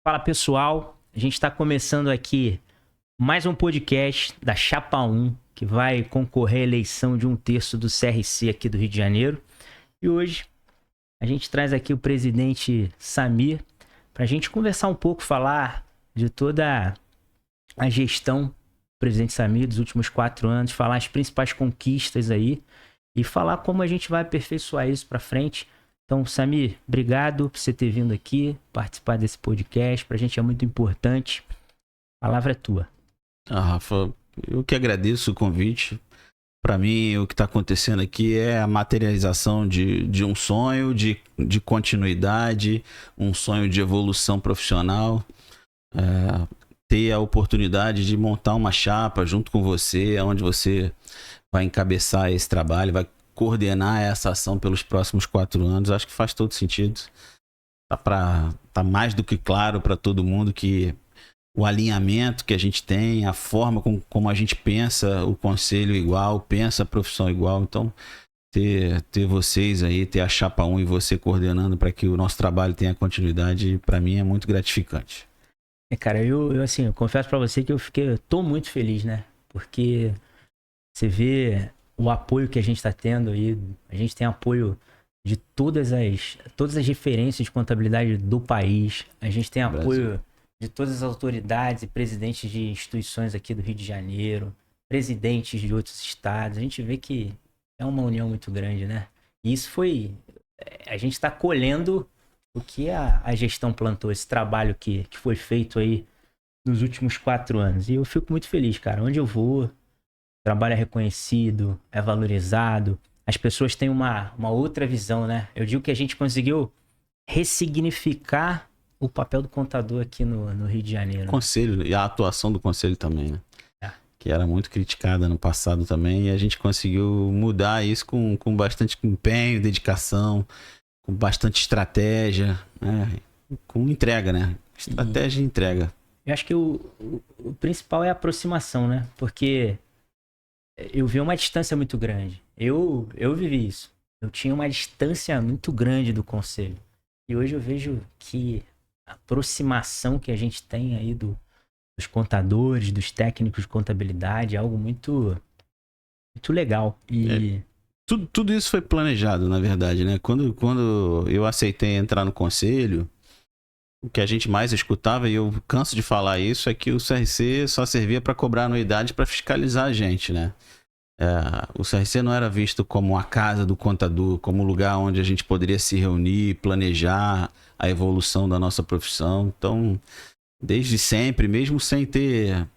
Fala pessoal, a gente está começando aqui mais um podcast da Chapa 1, que vai concorrer à eleição de 1/3 do CRC aqui do Rio de Janeiro. E hoje a gente traz aqui o presidente Samir para a gente conversar um pouco, falar de toda a gestão do presidente Samir dos últimos 4 anos, falar as principais conquistas aí e falar como a gente vai aperfeiçoar isso para frente. Então, Samir, obrigado por você ter vindo aqui, participar desse podcast. Pra gente é muito importante. A palavra é tua. Rafa, eu que agradeço o convite. Para mim, o que está acontecendo aqui é a materialização de um sonho de continuidade, um sonho de evolução profissional. Ter a oportunidade de montar uma chapa junto com você, onde você vai encabeçar esse trabalho, vai coordenar essa ação pelos próximos 4 anos, acho que faz todo sentido. Tá mais do que claro para todo mundo que o alinhamento que a gente tem, a forma como a gente pensa o conselho igual, pensa a profissão igual. Então, ter vocês aí, ter a Chapa 1 e você coordenando para que o nosso trabalho tenha continuidade, para mim é muito gratificante. Cara, eu confesso para você que eu tô muito feliz, né? Porque você vê o apoio que a gente está tendo aí, a gente tem apoio de todas as referências de contabilidade do país, a gente tem apoio de todas as autoridades e presidentes de instituições aqui do Rio de Janeiro, presidentes de outros estados, a gente vê que é uma união muito grande, né? E isso a gente está colhendo o que a gestão plantou, esse trabalho que foi feito aí nos últimos 4 anos. E eu fico muito feliz, cara, onde eu vou, o trabalho é reconhecido, é valorizado, as pessoas têm uma outra visão, né? Eu digo que a gente conseguiu ressignificar o papel do contador aqui no Rio de Janeiro. O conselho e a atuação do conselho também, né? Que era muito criticada no passado também, e a gente conseguiu mudar isso com bastante empenho, dedicação, com bastante estratégia, né? Com entrega, né? Estratégia e entrega. Eu acho que o principal é a aproximação, né? Porque eu vi uma distância muito grande. Eu vivi isso. Eu tinha uma distância muito grande do conselho. E hoje eu vejo que a aproximação que a gente tem aí dos contadores, dos técnicos de contabilidade, é algo muito, muito legal. E tudo isso foi planejado, na verdade, né? Quando eu aceitei entrar no conselho, o que a gente mais escutava, e eu canso de falar isso, é que o CRC só servia para cobrar anuidade para fiscalizar a gente, né? O CRC não era visto como a casa do contador, como um lugar onde a gente poderia se reunir, planejar a evolução da nossa profissão. Então, desde sempre, mesmo sem ter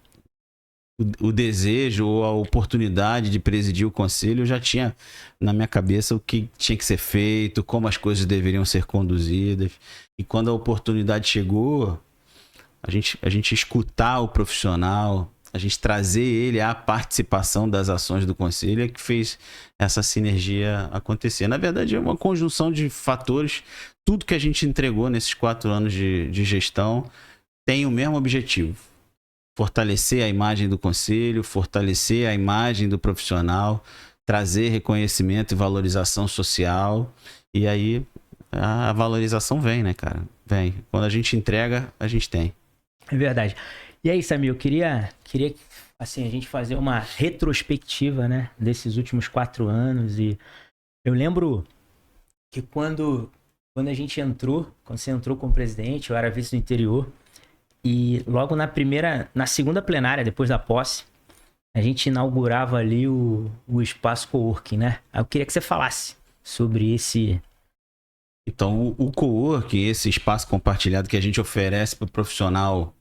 o desejo ou a oportunidade de presidir o conselho, eu já tinha na minha cabeça o que tinha que ser feito, como as coisas deveriam ser conduzidas. E quando a oportunidade chegou, a gente escutar o profissional, a gente trazer ele à participação das ações do conselho é que fez essa sinergia acontecer. Na verdade, é uma conjunção de fatores. Tudo que a gente entregou nesses 4 anos de gestão tem o mesmo objetivo: fortalecer a imagem do conselho, fortalecer a imagem do profissional, trazer reconhecimento e valorização social. E aí a valorização vem, né, cara? Vem. Quando a gente entrega, a gente tem. É verdade. E aí, Samir, eu queria assim, a gente fazer uma retrospectiva, né, desses últimos 4 anos. E eu lembro que quando você entrou como presidente, eu era vice do interior, e logo na segunda plenária, depois da posse, a gente inaugurava ali o espaço coworking, né? Eu queria que você falasse sobre esse... Então, o coworking, esse espaço compartilhado que a gente oferece para o profissional,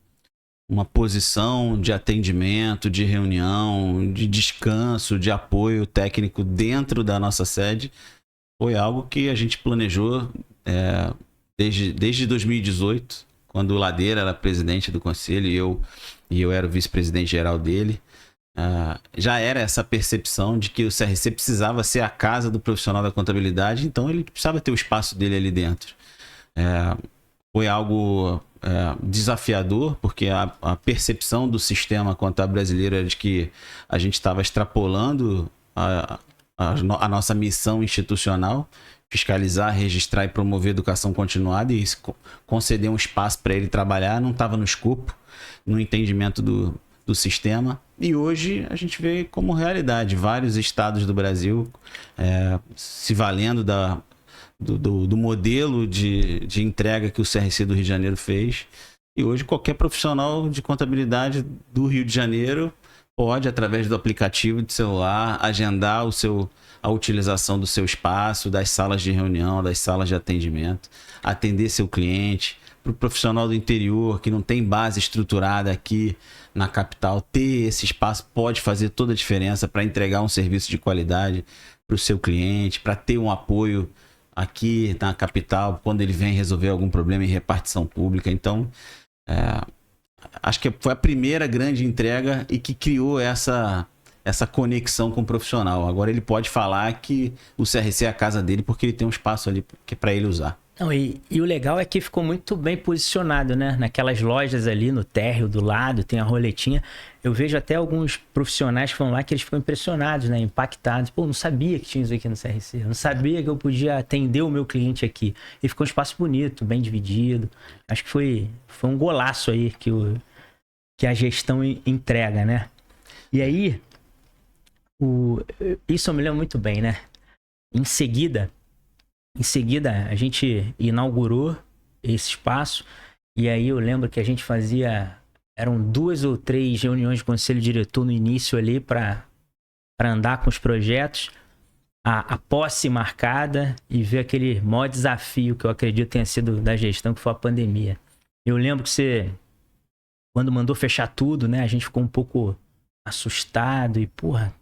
uma posição de atendimento, de reunião, de descanso, de apoio técnico dentro da nossa sede, foi algo que a gente planejou desde 2018, quando o Ladeira era presidente do conselho e eu era o vice-presidente geral dele. Já era essa percepção de que o CRC precisava ser a casa do profissional da contabilidade, então ele precisava ter o espaço dele ali dentro. Foi algo desafiador, porque a percepção do sistema contábil brasileiro era de que a gente estava extrapolando a nossa missão institucional, fiscalizar, registrar e promover educação continuada, e conceder um espaço para ele trabalhar não estava no escopo, no entendimento do sistema. E hoje a gente vê como realidade vários estados do Brasil se valendo do modelo de entrega que o CRC do Rio de Janeiro fez. E hoje qualquer profissional de contabilidade do Rio de Janeiro pode, através do aplicativo de celular, agendar a utilização do seu espaço, das salas de reunião, das salas de atendimento, atender seu cliente. Para o profissional do interior que não tem base estruturada aqui na capital, ter esse espaço pode fazer toda a diferença para entregar um serviço de qualidade para o seu cliente, para ter um apoio aqui na capital quando ele vem resolver algum problema em repartição pública. Então, acho que foi a primeira grande entrega e que criou essa conexão com o profissional. Agora ele pode falar que o CRC é a casa dele porque ele tem um espaço ali para ele usar. Não, e o legal é que ficou muito bem posicionado, né? Naquelas lojas ali no térreo do lado, tem a roletinha. Eu vejo até alguns profissionais que vão lá que eles ficam impressionados, né? Impactados. Pô, não sabia que tinha isso aqui no CRC. Eu não sabia que eu podia atender o meu cliente aqui. E ficou um espaço bonito, bem dividido. Acho que foi um golaço aí que a gestão entrega, né? E aí, isso eu me lembro muito bem, né? Em seguida, a gente inaugurou esse espaço e aí eu lembro que a gente eram 2 ou 3 reuniões de conselho diretor no início ali para andar com os projetos, a posse marcada e ver aquele maior desafio que eu acredito tenha sido da gestão, que foi a pandemia. Eu lembro que você, quando mandou fechar tudo, né, a gente ficou um pouco assustado e, porra.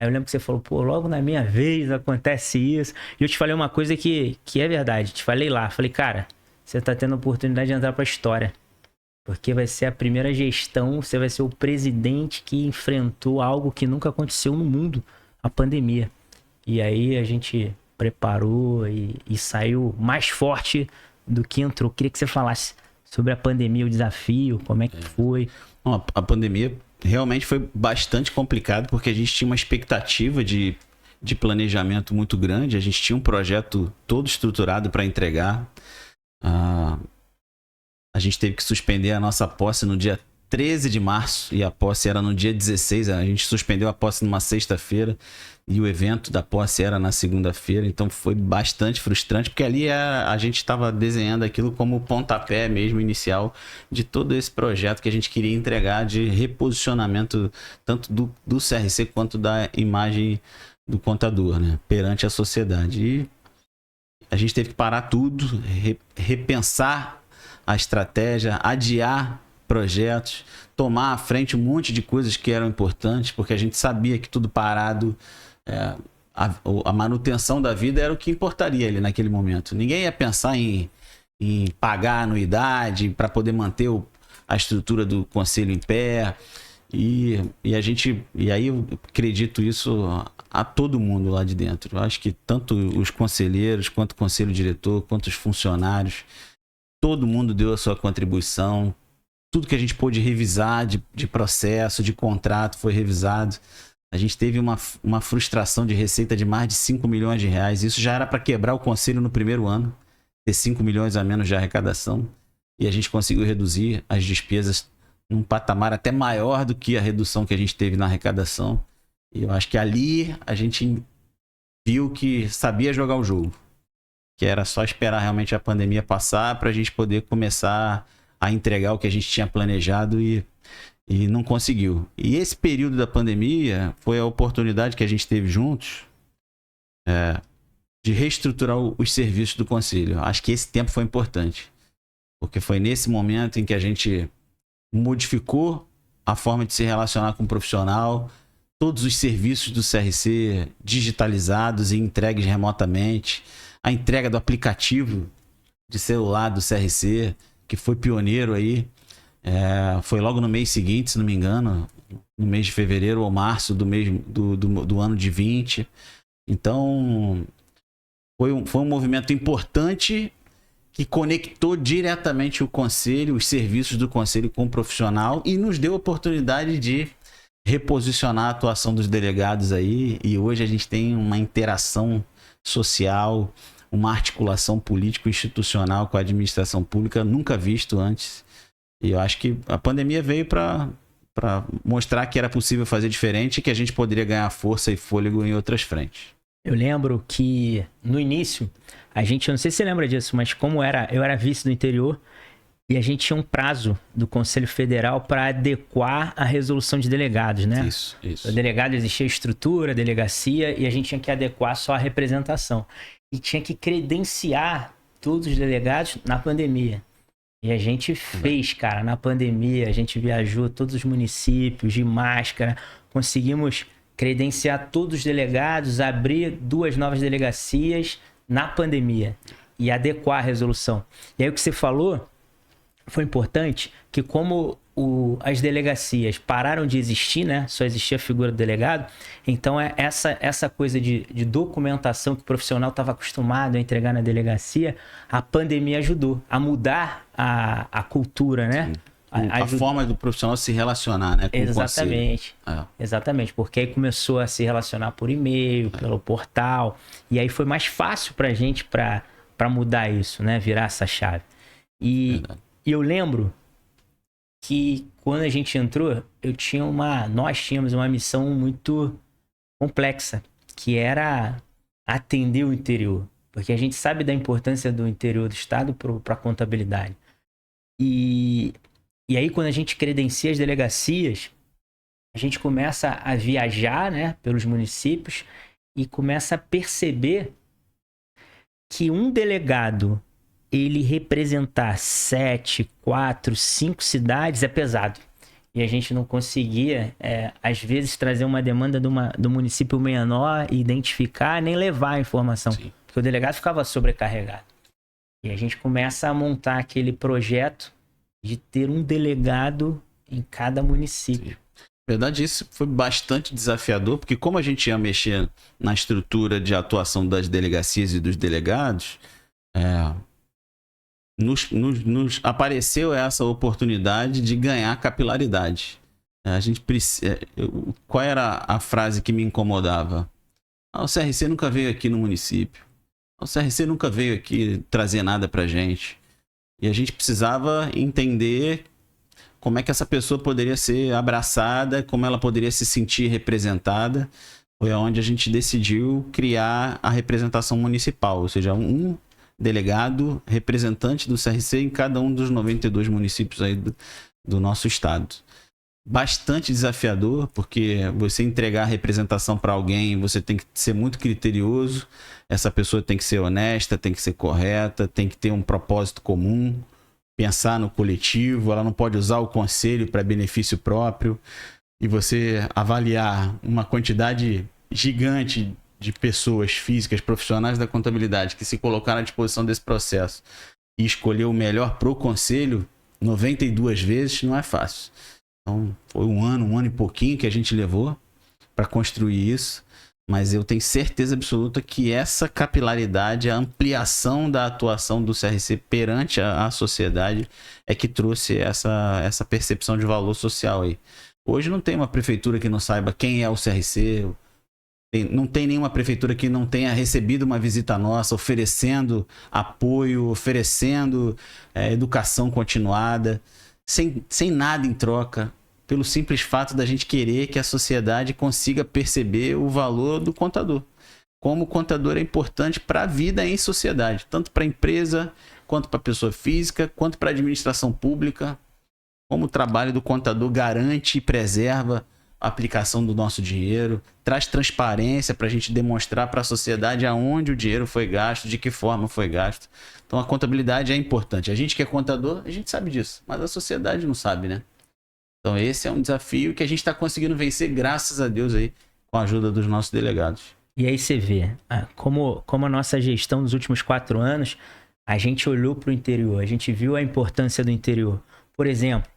Aí eu lembro que você falou, pô, logo na minha vez acontece isso. E eu te falei uma coisa que é verdade. Te falei lá. Falei, cara, você tá tendo a oportunidade de entrar pra história. Porque vai ser a primeira gestão, você vai ser o presidente que enfrentou algo que nunca aconteceu no mundo, a pandemia. E aí a gente preparou e saiu mais forte do que entrou. Queria que você falasse sobre a pandemia, o desafio, como é que foi. Bom, a pandemia realmente foi bastante complicado porque a gente tinha uma expectativa de planejamento muito grande, a gente tinha um projeto todo estruturado para entregar. A gente teve que suspender a nossa posse no dia 13 de março e a posse era no dia 16, a gente suspendeu a posse numa sexta-feira e o evento da posse era na segunda-feira, então foi bastante frustrante porque ali a gente estava desenhando aquilo como o pontapé mesmo inicial de todo esse projeto que a gente queria entregar de reposicionamento tanto do CRC quanto da imagem do contador, né, perante a sociedade. E a gente teve que parar tudo, repensar a estratégia, adiar projetos, tomar à frente um monte de coisas que eram importantes, porque a gente sabia que tudo parado, a manutenção da vida era o que importaria ali naquele momento. Ninguém ia pensar em pagar anuidade para poder manter a estrutura do conselho em pé. E aí eu acredito isso a todo mundo lá de dentro. Eu acho que tanto os conselheiros, quanto o conselho diretor, quanto os funcionários, todo mundo deu a sua contribuição. Tudo que a gente pôde revisar de processo, de contrato, foi revisado. A gente teve uma frustração de receita de mais de 5 milhões de reais. Isso já era para quebrar o conselho no primeiro ano, ter 5 milhões a menos de arrecadação. E a gente conseguiu reduzir as despesas num patamar até maior do que a redução que a gente teve na arrecadação. E eu acho que ali a gente viu que sabia jogar o jogo. Que era só esperar realmente a pandemia passar para a gente poder começar a entregar o que a gente tinha planejado e não conseguiu. E esse período da pandemia foi a oportunidade que a gente teve juntos de reestruturar os serviços do conselho. Acho que esse tempo foi importante, porque foi nesse momento em que a gente modificou a forma de se relacionar com o profissional, todos os serviços do CRC digitalizados e entregues remotamente, a entrega do aplicativo de celular do CRC, que foi pioneiro aí, foi logo no mês seguinte, se não me engano, no mês de fevereiro ou março do ano de 20. Então, foi um movimento importante que conectou diretamente o conselho, os serviços do conselho com o profissional e nos deu a oportunidade de reposicionar a atuação dos delegados aí, e hoje a gente tem uma interação social, uma articulação político-institucional com a administração pública nunca visto antes. E eu acho que a pandemia veio para mostrar que era possível fazer diferente e que a gente poderia ganhar força e fôlego em outras frentes. Eu lembro que no início, a gente, eu não sei se você lembra disso, mas como eu era vice do interior e a gente tinha um prazo do Conselho Federal para adequar a resolução de delegados, né? Isso. O delegado existia estrutura, delegacia, e a gente tinha que adequar só a representação. E tinha que credenciar todos os delegados na pandemia. E a gente fez, cara, na pandemia, a gente viajou todos os municípios de máscara, conseguimos credenciar todos os delegados, abrir 2 novas delegacias na pandemia e adequar a resolução. E aí o que você falou foi importante, que como as delegacias pararam de existir, né? Só existia a figura do delegado, então essa coisa de documentação que o profissional estava acostumado a entregar na delegacia, a pandemia ajudou a mudar a cultura, né? A forma do profissional se relacionar, né, com exatamente, o conselho. Exatamente, porque aí começou a se relacionar por e-mail, pelo portal, e aí foi mais fácil pra gente para mudar isso, né? Virar essa chave. E eu lembro que quando a gente entrou, nós tínhamos uma missão muito complexa, que era atender o interior, porque a gente sabe da importância do interior do estado para a contabilidade. E aí quando a gente credencia as delegacias, a gente começa a viajar, né, pelos municípios e começa a perceber que um delegado ele representar 7, 4, 5 cidades é pesado. E a gente não conseguia, às vezes, trazer uma demanda do município menor e identificar, nem levar a informação. Sim. Porque o delegado ficava sobrecarregado. E a gente começa a montar aquele projeto de ter um delegado em cada município. Sim. Na verdade, isso foi bastante desafiador, porque como a gente ia mexer na estrutura de atuação das delegacias e dos delegados, nos apareceu essa oportunidade de ganhar capilaridade. A gente precisa. Qual era a frase que me incomodava? O CRC nunca veio aqui no município. O CRC nunca veio aqui trazer nada pra gente. E a gente precisava entender como é que essa pessoa poderia ser abraçada, como ela poderia se sentir representada. Foi onde a gente decidiu criar a representação municipal, ou seja, um delegado representante do CRC em cada um dos 92 municípios aí do nosso estado. Bastante desafiador, porque você entregar a representação para alguém, você tem que ser muito criterioso, essa pessoa tem que ser honesta, tem que ser correta, tem que ter um propósito comum, pensar no coletivo, ela não pode usar o conselho para benefício próprio, e você avaliar uma quantidade gigante de pessoas físicas, profissionais da contabilidade que se colocaram à disposição desse processo e escolher o melhor pro conselho 92 vezes não é fácil. Então foi um ano e pouquinho que a gente levou para construir isso, mas eu tenho certeza absoluta que essa capilaridade, a ampliação da atuação do CRC perante a sociedade é que trouxe essa percepção de valor social aí. Hoje não tem uma prefeitura que não saiba quem é o CRC, não tem nenhuma prefeitura que não tenha recebido uma visita nossa, oferecendo apoio, oferecendo educação continuada, sem nada em troca, pelo simples fato da gente querer que a sociedade consiga perceber o valor do contador. Como o contador é importante para a vida em sociedade, tanto para a empresa, quanto para a pessoa física, quanto para a administração pública. Como o trabalho do contador garante e preserva a aplicação do nosso dinheiro, traz transparência para a gente demonstrar para a sociedade aonde o dinheiro foi gasto, de que forma foi gasto. Então a contabilidade é importante. A gente que é contador, a gente sabe disso, mas a sociedade não sabe, né? Então esse é um desafio que a gente está conseguindo vencer, graças a Deus, aí, com a ajuda dos nossos delegados. E aí você vê, como a nossa gestão nos últimos 4 anos, a gente olhou para o interior, a gente viu a importância do interior. Por exemplo,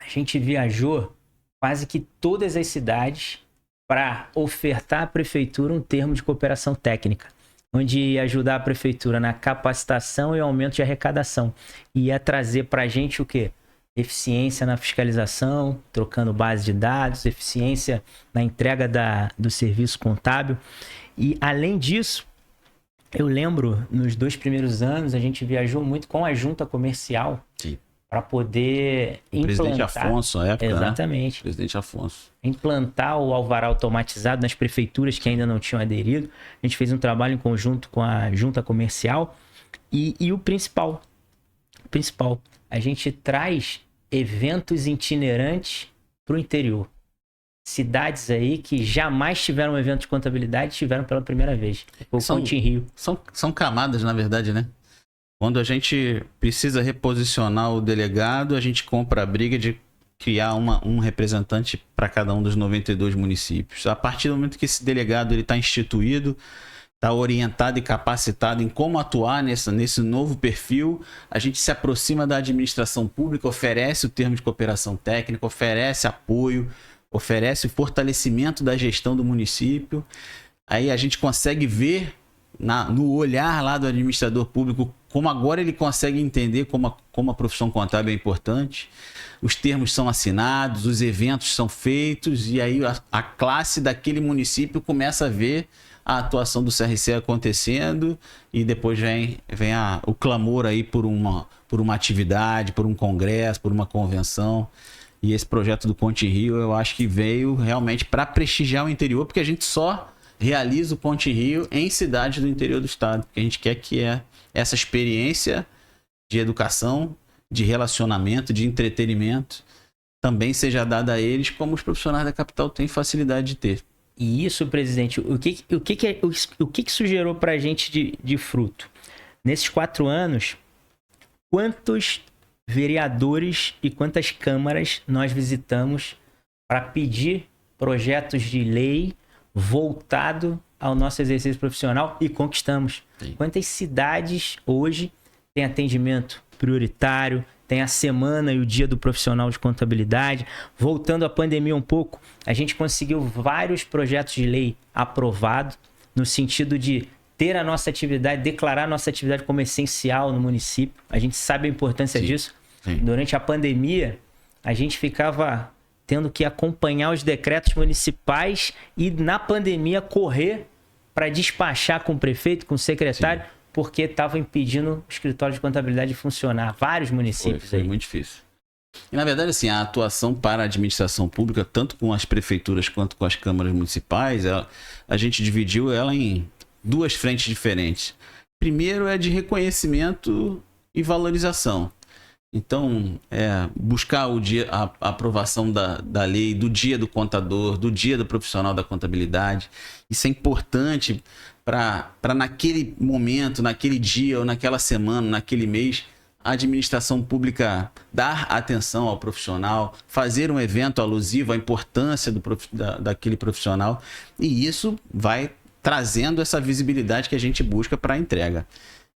a gente viajou quase que todas as cidades para ofertar à prefeitura um termo de cooperação técnica, onde ia ajudar a prefeitura na capacitação e aumento de arrecadação. E ia trazer para a gente o quê? eficiência na fiscalização, trocando base de dados, eficiência na entrega do serviço contábil. E, além disso, eu lembro, nos 2 primeiros anos, a gente viajou muito com a junta comercial para poder implantar... Presidente Afonso, na época, exatamente. Né? Presidente Afonso. Implantar o alvará automatizado nas prefeituras que ainda não tinham aderido. A gente fez um trabalho em conjunto com a junta comercial. E o principal, a gente traz eventos itinerantes para o interior. Cidades aí que jamais tiveram um evento de contabilidade tiveram pela primeira vez. O Conte Rio. São camadas, na verdade, né? Quando a gente precisa reposicionar o delegado, a gente compra a briga de criar um representante para cada um dos 92 municípios. A partir do momento que esse delegado está instituído, está orientado e capacitado em como atuar nesse novo perfil, a gente se aproxima da administração pública, oferece o termo de cooperação técnica, oferece apoio, oferece o fortalecimento da gestão do município. Aí a gente consegue ver no olhar lá do administrador público como agora ele consegue entender como a profissão contábil é importante. Os termos são assinados, os eventos são feitos e aí a classe daquele município começa a ver a atuação do CRC acontecendo e depois vem o clamor aí por uma atividade, por um congresso, por uma convenção. E esse projeto do Conte Rio, eu acho que veio realmente para prestigiar o interior, porque a gente só realiza o Conte Rio em cidades do interior do estado. Porque a gente quer que essa experiência de educação, de relacionamento, de entretenimento, também seja dada a eles como os profissionais da capital têm facilidade de ter. E isso, presidente, o que isso gerou para a gente de fruto? Nesses 4 anos, quantos vereadores e quantas câmaras nós visitamos para pedir projetos de lei voltado ao nosso exercício profissional e conquistamos? Sim. Quantas cidades hoje têm atendimento prioritário, tem a semana e o dia do profissional de contabilidade? Voltando à pandemia um pouco, a gente conseguiu vários projetos de lei aprovados no sentido de ter a nossa atividade, declarar a nossa atividade como essencial no município. A gente sabe a importância disso. Sim. Durante a pandemia, a gente ficava tendo que acompanhar os decretos municipais e, na pandemia, correr para despachar com o prefeito, com o secretário, sim, porque estava impedindo o escritório de contabilidade de funcionar. Vários municípios foi muito difícil. E, na verdade, assim, a atuação para a administração pública, tanto com as prefeituras quanto com as câmaras municipais, a gente dividiu ela em 2 frentes diferentes. Primeiro é de reconhecimento e valorização. Então, buscar a aprovação da lei, do dia do contador, do dia do profissional da contabilidade. Isso é importante para naquele momento, naquele dia ou naquela semana, naquele mês, a administração pública dar atenção ao profissional, fazer um evento alusivo à importância daquele profissional. E isso vai trazendo essa visibilidade que a gente busca para a entrega.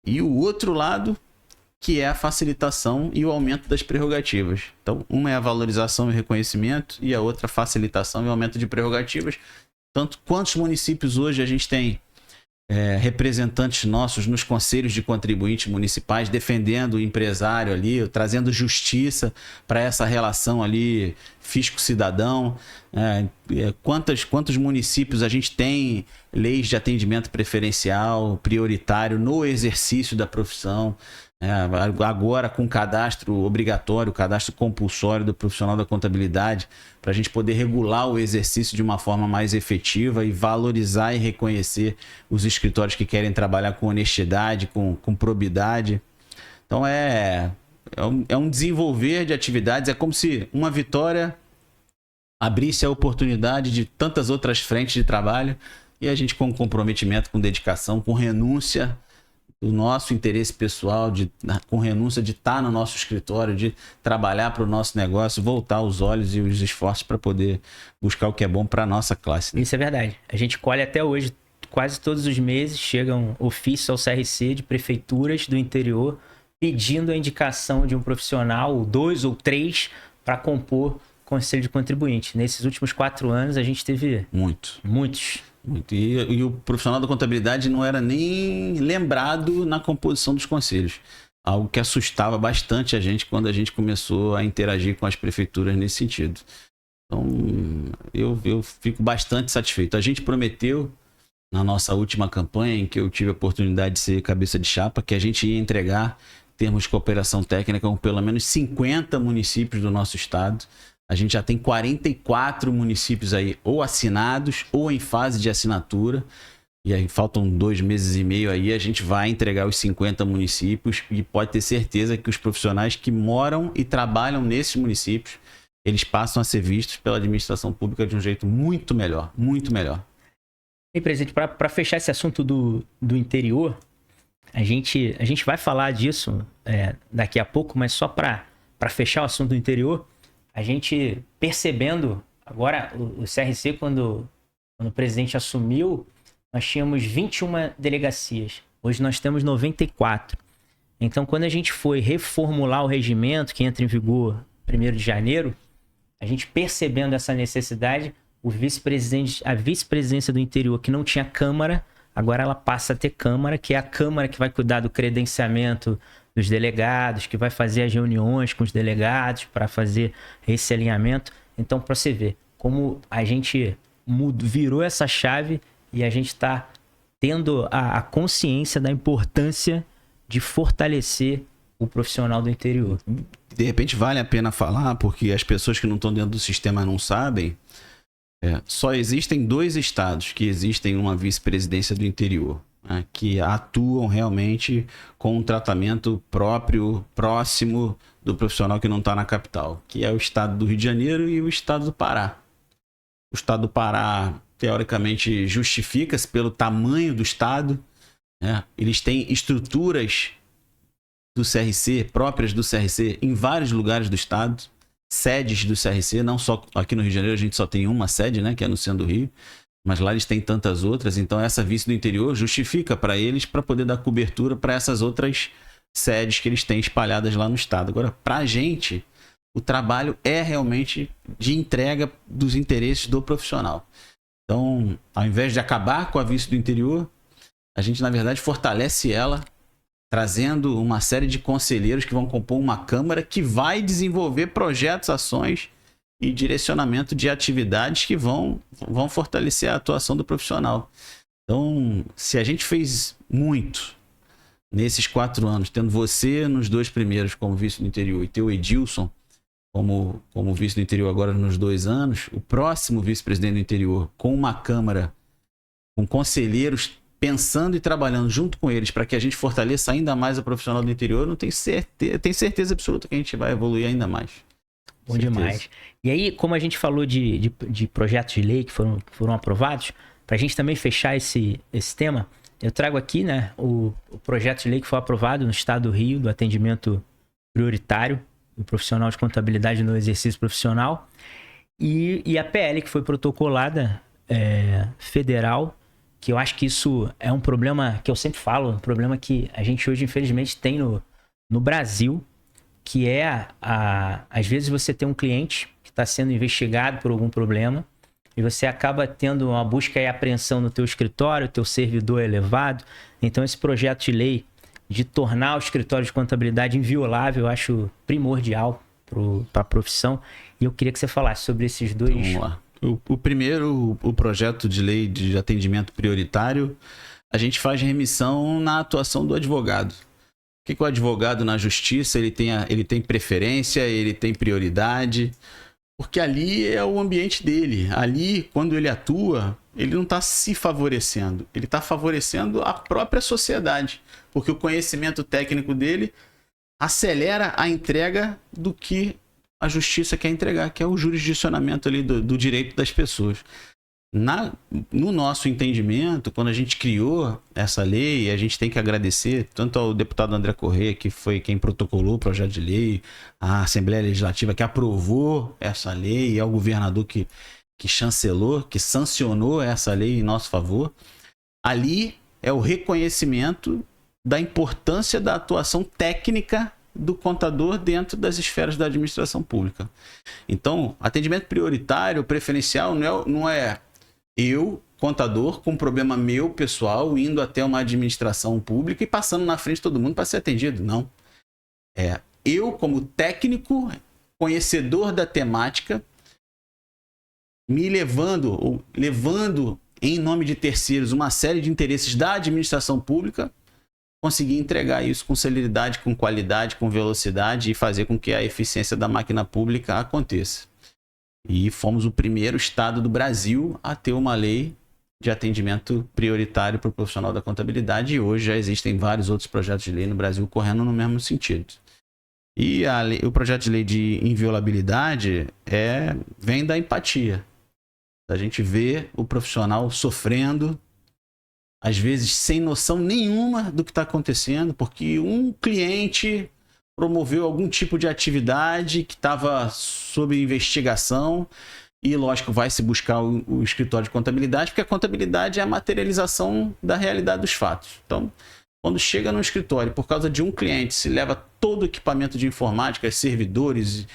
E o outro lado, que é a facilitação e o aumento das prerrogativas. Então, uma é a valorização e reconhecimento e a outra a facilitação e o aumento de prerrogativas. Tanto quantos municípios hoje a gente tem representantes nossos nos conselhos de contribuintes municipais defendendo o empresário ali, trazendo justiça para essa relação ali fisco-cidadão. Quantos municípios a gente tem leis de atendimento preferencial, prioritário no exercício da profissão. Agora com cadastro obrigatório, cadastro compulsório do profissional da contabilidade, para a gente poder regular o exercício de uma forma mais efetiva e valorizar e reconhecer os escritórios que querem trabalhar com honestidade, com probidade. Então é um desenvolver de atividades, é como se uma vitória abrisse a oportunidade de tantas outras frentes de trabalho e a gente com comprometimento, com dedicação, com renúncia do nosso interesse pessoal, com renúncia de estar no nosso escritório, de trabalhar para o nosso negócio, voltar os olhos e os esforços para poder buscar o que é bom para a nossa classe. Né? Isso é verdade. A gente colhe até hoje, quase todos os meses, chegam ofícios ao CRC de prefeituras do interior pedindo a indicação de um profissional, 2 ou 3, para compor o Conselho de Contribuinte. Nesses últimos 4 anos, a gente teve muitos. E o profissional da contabilidade não era nem lembrado na composição dos conselhos. algo que assustava bastante a gente quando a gente começou a interagir com as prefeituras nesse sentido. Então, eu fico bastante satisfeito. A gente prometeu, na nossa última campanha, em que eu tive a oportunidade de ser cabeça de chapa, que a gente ia entregar termos de cooperação técnica com pelo menos 50 municípios do nosso estado. A gente já tem 44 municípios aí ou assinados ou em fase de assinatura. E aí faltam 2 meses e meio aí, a gente vai entregar os 50 municípios e pode ter certeza que os profissionais que moram e trabalham nesses municípios, eles passam a ser vistos pela administração pública de um jeito muito melhor, muito melhor. E, presidente, para fechar esse assunto do interior, a gente vai falar disso daqui a pouco, mas só para fechar o assunto do interior, a gente percebendo, agora o CRC, quando o presidente assumiu, nós tínhamos 21 delegacias. Hoje nós temos 94. Então, quando a gente foi reformular o regimento, que entra em vigor 1º de janeiro, a gente percebendo essa necessidade, a vice-presidência do interior, que não tinha Câmara, agora ela passa a ter Câmara, que é a Câmara que vai cuidar do credenciamento dos delegados, que vai fazer as reuniões com os delegados para fazer esse alinhamento. Então, para você ver como a gente virou essa chave e a gente está tendo a consciência da importância de fortalecer o profissional do interior. De repente vale a pena falar, porque as pessoas que não estão dentro do sistema não sabem, só existem 2 estados que existem uma vice-presidência do interior, né, que atuam realmente com um tratamento próprio, próximo do profissional que não está na capital, que é o estado do Rio de Janeiro e o estado do Pará. O estado do Pará, teoricamente, justifica-se pelo tamanho do estado, né? Eles têm estruturas do CRC, próprias do CRC, em vários lugares do estado, sedes do CRC, não só aqui no Rio de Janeiro, a gente só tem uma sede, né, que é no centro do Rio, mas lá eles têm tantas outras, então essa vice do interior justifica para eles, para poder dar cobertura para essas outras sedes que eles têm espalhadas lá no estado. Agora, para a gente, o trabalho é realmente de entrega dos interesses do profissional. Então, ao invés de acabar com a vice do interior, a gente, na verdade, fortalece ela, trazendo uma série de conselheiros que vão compor uma Câmara que vai desenvolver projetos, ações e direcionamento de atividades que vão fortalecer a atuação do profissional. Então, se a gente fez muito nesses 4 anos, tendo você nos 2 primeiros como vice do interior e ter o Edilson como vice do interior agora nos 2 anos, o próximo vice-presidente do interior com uma Câmara, com conselheiros pensando e trabalhando junto com eles para que a gente fortaleça ainda mais o profissional do interior, não tenho certeza absoluta que a gente vai evoluir ainda mais. Bom demais. E aí, como a gente falou de projetos de lei que foram aprovados, para a gente também fechar esse tema, eu trago aqui, né, o projeto de lei que foi aprovado no estado do Rio, do atendimento prioritário do profissional de contabilidade no exercício profissional, e a PL que foi protocolada federal, que eu acho que isso é um problema que eu sempre falo, um problema que a gente hoje, infelizmente, tem no Brasil, que às vezes você tem um cliente que está sendo investigado por algum problema e você acaba tendo uma busca e apreensão no teu escritório, o teu servidor é elevado. Então, esse projeto de lei de tornar o escritório de contabilidade inviolável, eu acho primordial para a profissão. E eu queria que você falasse sobre esses 2. Vamos lá. O primeiro, o projeto de lei de atendimento prioritário, a gente faz remissão na atuação do advogado. O que o advogado na justiça ele tem preferência, ele tem prioridade, porque ali é o ambiente dele. Ali, quando ele atua, ele não está se favorecendo, ele está favorecendo a própria sociedade, porque o conhecimento técnico dele acelera a entrega do que a justiça quer entregar, que é o jurisdicionamento ali do direito das pessoas. No nosso entendimento, quando a gente criou essa lei, a gente tem que agradecer tanto ao deputado André Corrêa, que foi quem protocolou o projeto de lei, à Assembleia Legislativa que aprovou essa lei, e ao governador que chancelou, que sancionou essa lei em nosso favor. Ali é o reconhecimento da importância da atuação técnica do contador dentro das esferas da administração pública. Então, atendimento prioritário, preferencial, não é eu, contador, com um problema meu pessoal, indo até uma administração pública e passando na frente de todo mundo para ser atendido. Não. Eu, como técnico, conhecedor da temática, me levando em nome de terceiros uma série de interesses da administração pública, conseguir entregar isso com celeridade, com qualidade, com velocidade e fazer com que a eficiência da máquina pública aconteça. E fomos o primeiro estado do Brasil a ter uma lei de atendimento prioritário para o profissional da contabilidade, e hoje já existem vários outros projetos de lei no Brasil correndo no mesmo sentido. E o projeto de lei de inviolabilidade vem da empatia. A gente vê o profissional sofrendo, às vezes sem noção nenhuma do que está acontecendo, porque um cliente promoveu algum tipo de atividade que estava sob investigação e, lógico, vai se buscar o escritório de contabilidade, porque a contabilidade é a materialização da realidade dos fatos. Então, quando chega no escritório, por causa de um cliente, se leva todo o equipamento de informática, servidores,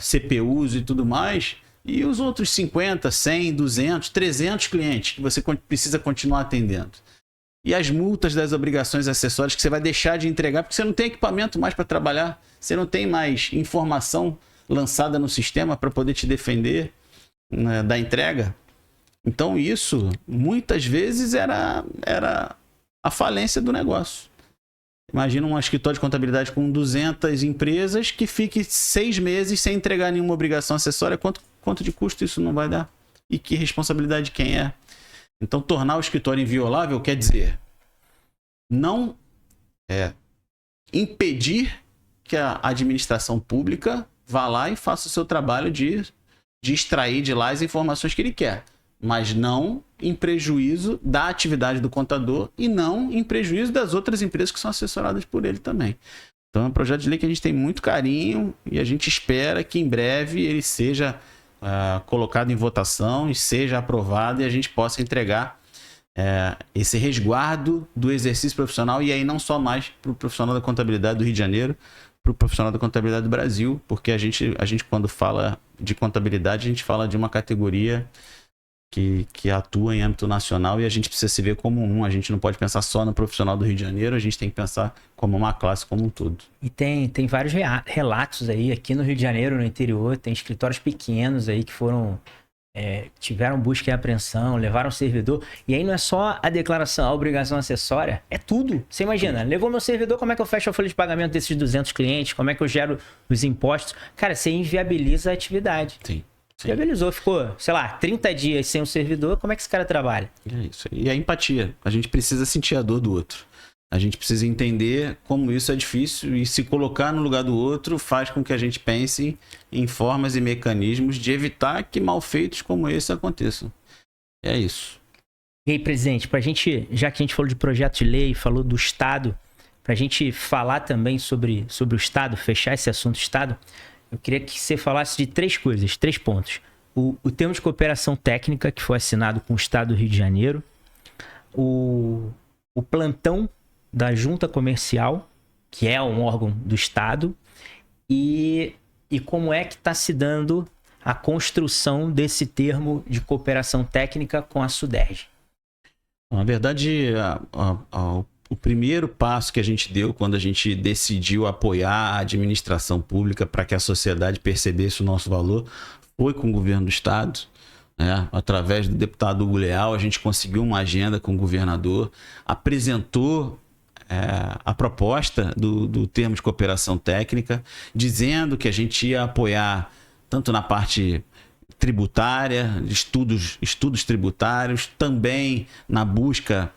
CPUs e tudo mais, e os outros 50, 100, 200, 300 clientes que você precisa continuar atendendo. E as multas das obrigações acessórias que você vai deixar de entregar, porque você não tem equipamento mais para trabalhar, você não tem mais informação lançada no sistema para poder te defender, né, da entrega. Então isso, muitas vezes, era a falência do negócio. Imagina um escritório de contabilidade com 200 empresas que fique 6 meses sem entregar nenhuma obrigação acessória. Quanto de custo isso não vai dar? E que responsabilidade de quem é? Então, tornar o escritório inviolável quer dizer não impedir que a administração pública vá lá e faça o seu trabalho de extrair de lá as informações que ele quer, mas não em prejuízo da atividade do contador e não em prejuízo das outras empresas que são assessoradas por ele também. Então é um projeto de lei que a gente tem muito carinho e a gente espera que em breve ele seja colocado em votação e seja aprovado e a gente possa entregar esse resguardo do exercício profissional, e aí não só mais para o profissional da contabilidade do Rio de Janeiro, para o profissional da contabilidade do Brasil, porque a gente quando fala de contabilidade, a gente fala de uma categoria que atua em âmbito nacional e a gente precisa se ver como a gente não pode pensar só no profissional do Rio de Janeiro, a gente tem que pensar como uma classe como um todo. E tem vários relatos aí, aqui no Rio de Janeiro, no interior, tem escritórios pequenos aí que tiveram busca e apreensão, levaram servidor, e aí não é só a declaração, a obrigação acessória, é tudo. Você imagina, levou meu servidor, como é que eu fecho a folha de pagamento desses 200 clientes, como é que eu gero os impostos? Cara, você inviabiliza a atividade. Sim. Viabilizou, ficou, sei lá, 30 dias sem um servidor, como é que esse cara trabalha? É isso. E a empatia. A gente precisa sentir a dor do outro. A gente precisa entender como isso é difícil e se colocar no lugar do outro faz com que a gente pense em formas e mecanismos de evitar que malfeitos como esse aconteçam. É isso. E aí, presidente, pra gente, já que a gente falou de projeto de lei, falou do Estado, pra gente falar também sobre o Estado, fechar esse assunto Estado, eu queria que você falasse de 3 coisas, 3 pontos. O termo de cooperação técnica, que foi assinado com o Estado do Rio de Janeiro. O plantão da Junta Comercial, que é um órgão do Estado. E como é que está se dando a construção desse termo de cooperação técnica com a SUDERJ? Na verdade, o primeiro passo que a gente deu quando a gente decidiu apoiar a administração pública para que a sociedade percebesse o nosso valor foi com o governo do Estado. Através do deputado Hugo Leal, a gente conseguiu uma agenda com o governador, apresentou a proposta do termo de cooperação técnica, dizendo que a gente ia apoiar tanto na parte tributária, estudos tributários, também na busca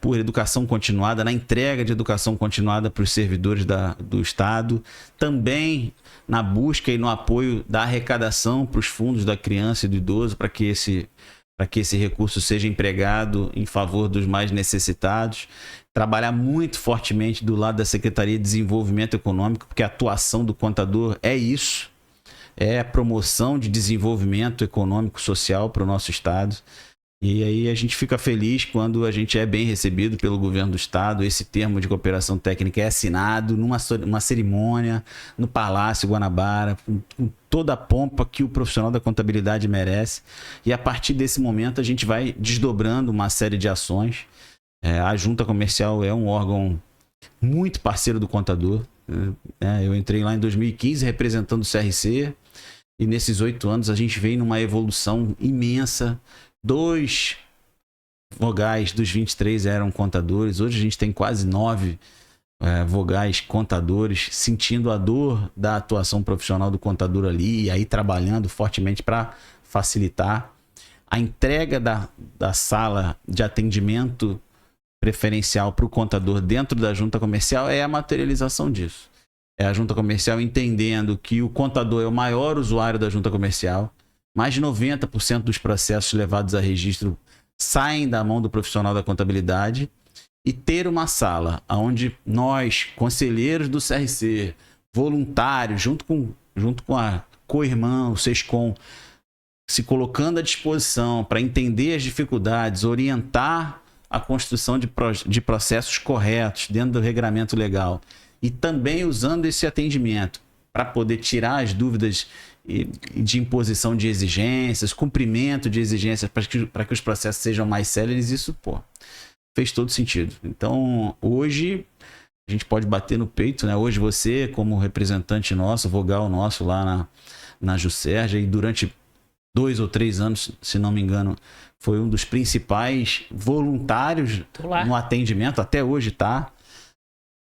por educação continuada, na entrega de educação continuada para os servidores do Estado, também na busca e no apoio da arrecadação para os fundos da criança e do idoso, para que esse recurso seja empregado em favor dos mais necessitados. Trabalhar muito fortemente do lado da Secretaria de Desenvolvimento Econômico, porque a atuação do contador é isso, é a promoção de desenvolvimento econômico social para o nosso Estado. E aí a gente fica feliz quando a gente é bem recebido pelo governo do Estado. Esse termo de cooperação técnica é assinado numa cerimônia no Palácio Guanabara, com toda a pompa que o profissional da contabilidade merece. E a partir desse momento a gente vai desdobrando uma série de ações. A Junta Comercial é um órgão muito parceiro do contador. Eu entrei lá em 2015 representando o CRC, e nesses 8 anos a gente veio numa evolução imensa. 2 vogais dos 23 eram contadores, hoje a gente tem quase 9 vogais contadores, sentindo a dor da atuação profissional do contador ali, e aí trabalhando fortemente para facilitar. A entrega da sala de atendimento preferencial para o contador dentro da junta comercial é a materialização disso. É a junta comercial entendendo que o contador é o maior usuário da junta comercial. Mais de 90% dos processos levados a registro saem da mão do profissional da contabilidade. E ter uma sala onde nós, conselheiros do CRC, voluntários, junto com a co-irmã, o SESCOM, se colocando à disposição para entender as dificuldades, orientar a construção de processos corretos dentro do regramento legal, e também usando esse atendimento para poder tirar as dúvidas de imposição de exigências, cumprimento de exigências para que os processos sejam mais céleres, isso, fez todo sentido. Então, hoje, a gente pode bater no peito, né? Hoje você, como representante nosso, vogal nosso lá na Juscerja, e durante 2 ou 3 anos, se não me engano, foi um dos principais voluntários no atendimento, até hoje tá.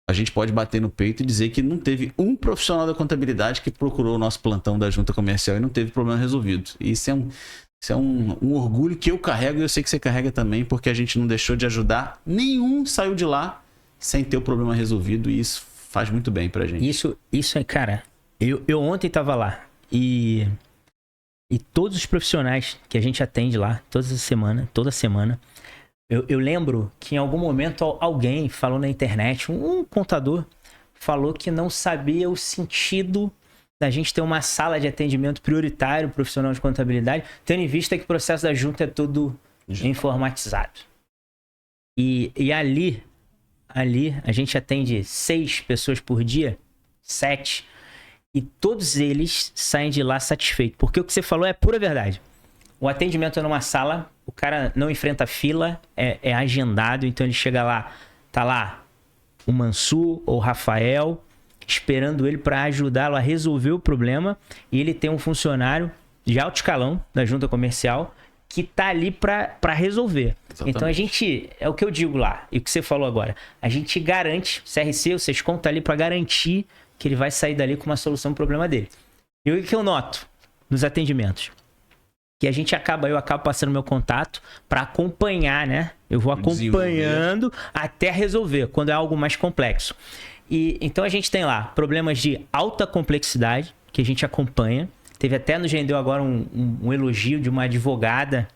A gente pode bater no peito e dizer que não teve um profissional da contabilidade que procurou o nosso plantão da junta comercial e não teve problema resolvido. E isso é um orgulho que eu carrego, e eu sei que você carrega também, porque a gente não deixou de ajudar. Nenhum saiu de lá sem ter o problema resolvido, e isso faz muito bem pra gente. Isso é, cara, eu ontem tava lá e todos os profissionais que a gente atende lá, toda semana, eu lembro que em algum momento alguém falou na internet, um contador falou que não sabia o sentido da gente ter uma sala de atendimento prioritário profissional de contabilidade, tendo em vista que o processo da junta é todo informatizado. E ali a gente atende 6 pessoas por dia, 7, e todos eles saem de lá satisfeitos, porque o que você falou é pura verdade. O atendimento é numa sala, o cara não enfrenta fila, é agendado, então ele chega lá, tá lá o Mansur ou o Rafael esperando ele para ajudá-lo a resolver o problema, e ele tem um funcionário de alto escalão da junta comercial que tá ali para resolver. Exatamente. Então a gente, é o que eu digo lá, e o que você falou agora, a gente garante, o CRC, o SESCOM tá ali para garantir que ele vai sair dali com uma solução pro problema dele. E o que eu noto nos atendimentos? Que eu acabo passando meu contato para acompanhar, né? Eu vou acompanhando até resolver, quando é algo mais complexo. E então a gente tem lá problemas de alta complexidade, que a gente acompanha. Teve até nos rendeu agora um elogio de uma advogada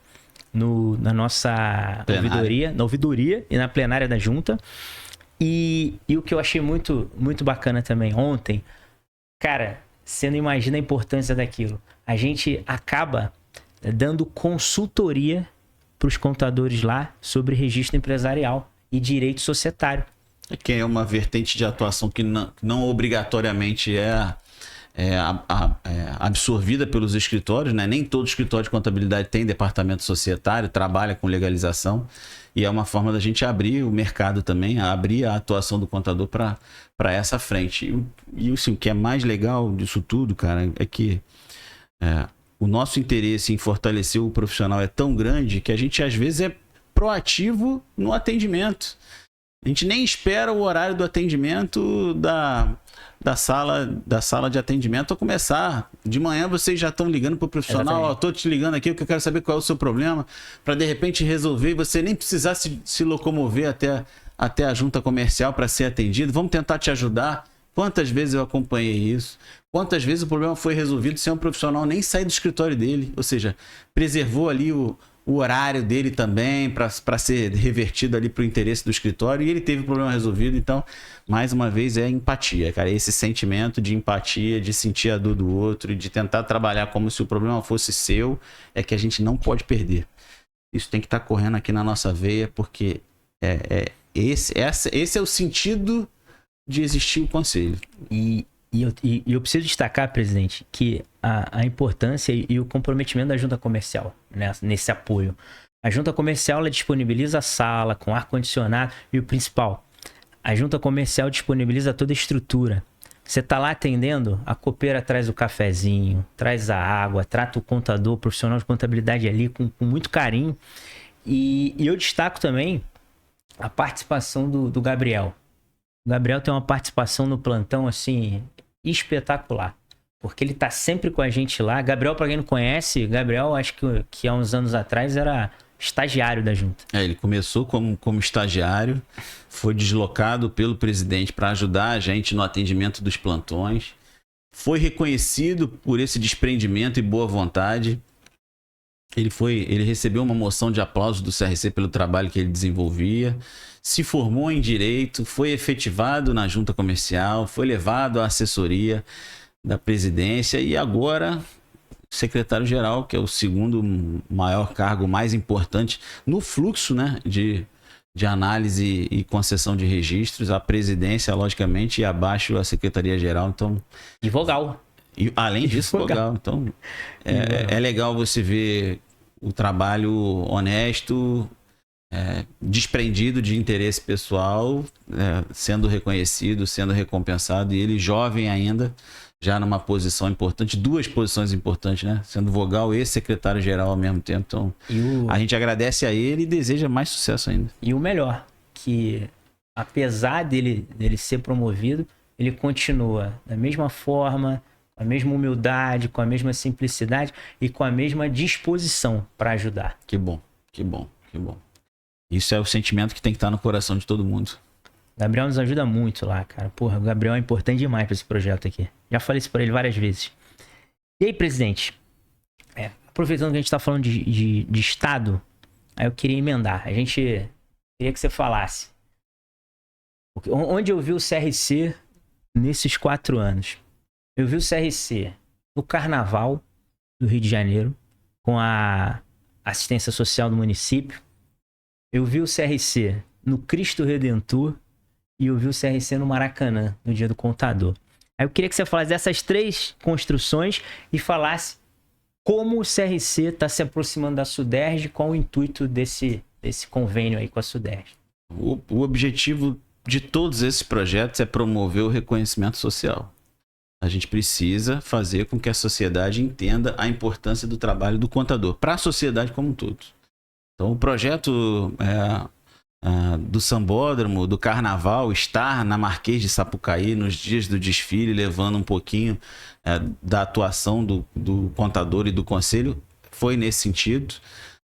na nossa ouvidoria e na plenária da junta. E o que eu achei muito, muito bacana também ontem, cara, você não imagina a importância daquilo. A gente acaba dando consultoria para os contadores lá sobre registro empresarial e direito societário. Que é uma vertente de atuação que não obrigatoriamente é absorvida pelos escritórios, né? Nem todo escritório de contabilidade tem departamento societário, trabalha com legalização, e é uma forma da gente abrir o mercado também, abrir a atuação do contador para essa frente. E assim, o que é mais legal disso tudo, cara, é que o nosso interesse em fortalecer o profissional é tão grande que a gente às vezes é proativo no atendimento. A gente nem espera o horário do atendimento da sala de atendimento a começar. De manhã vocês já estão ligando para o profissional, estou te ligando aqui porque eu quero saber qual é o seu problema, para de repente resolver e você nem precisar se locomover até a junta comercial para ser atendido. Vamos tentar te ajudar. Quantas vezes eu acompanhei isso? Quantas vezes o problema foi resolvido sem um profissional nem sair do escritório dele? Ou seja, preservou ali o horário dele também para ser revertido ali para o interesse do escritório, e ele teve o problema resolvido. Então, mais uma vez, é empatia, cara. Esse sentimento de empatia, de sentir a dor do outro e de tentar trabalhar como se o problema fosse seu, é que a gente não pode perder. Isso tem que estar correndo aqui na nossa veia, porque esse é o sentido de existir o conselho. E eu preciso destacar, presidente, que a importância e o comprometimento da junta comercial, né, nesse apoio. A junta comercial ela disponibiliza a sala com ar-condicionado, e o principal, a junta comercial disponibiliza toda a estrutura. Você tá lá atendendo, a copeira traz o cafezinho, traz a água, trata o contador, o profissional de contabilidade ali com muito carinho. E eu destaco também a participação do Gabriel. O Gabriel tem uma participação no plantão, assim, espetacular. Porque ele tá sempre com a gente lá. Gabriel, pra quem não conhece, Gabriel, acho que há uns anos atrás era estagiário da junta. Ele começou como estagiário, foi deslocado pelo presidente para ajudar a gente no atendimento dos plantões. Foi reconhecido por esse desprendimento e boa vontade. Ele recebeu uma moção de aplauso do CRC pelo trabalho que ele desenvolvia, se formou em direito, foi efetivado na junta comercial, foi levado à assessoria da presidência e agora secretário-geral, que é o segundo maior cargo mais importante no fluxo, né, de análise e concessão de registros, a presidência, logicamente, e abaixo a secretaria-geral. Então, e vogal. E, além disso, vogal. Então, é legal você ver o trabalho honesto, desprendido de interesse pessoal, sendo reconhecido, sendo recompensado, e ele jovem ainda, já numa posição importante, duas posições importantes, né? Sendo vogal e secretário-geral ao mesmo tempo. Então, a gente agradece a ele e deseja mais sucesso ainda. E o melhor, que apesar dele ser promovido, ele continua da mesma forma, com a mesma humildade, com a mesma simplicidade e com a mesma disposição para ajudar. Que bom, que bom, que bom. Isso é o sentimento que tem que estar no coração de todo mundo. Gabriel nos ajuda muito lá, cara. Porra, o Gabriel é importante demais para esse projeto aqui. Já falei isso para ele várias vezes. E aí, presidente? Aproveitando que a gente tá falando de Estado, aí eu queria emendar. A gente queria que você falasse. Onde eu vi o CRC nesses 4 anos? Eu vi o CRC no Carnaval do Rio de Janeiro, com a assistência social do município. Eu vi o CRC no Cristo Redentor e eu vi o CRC no Maracanã, no Dia do Contador. Aí eu queria que você falasse dessas 3 construções e falasse como o CRC está se aproximando da Suderj, qual o intuito desse convênio aí com a Suderj. O objetivo de todos esses projetos é promover o reconhecimento social. A gente precisa fazer com que a sociedade entenda a importância do trabalho do contador, para a sociedade como um todo. Então, o projeto do Sambódromo, do Carnaval, estar na Marquês de Sapucaí nos dias do desfile, levando um pouquinho da atuação do contador e do conselho, foi nesse sentido.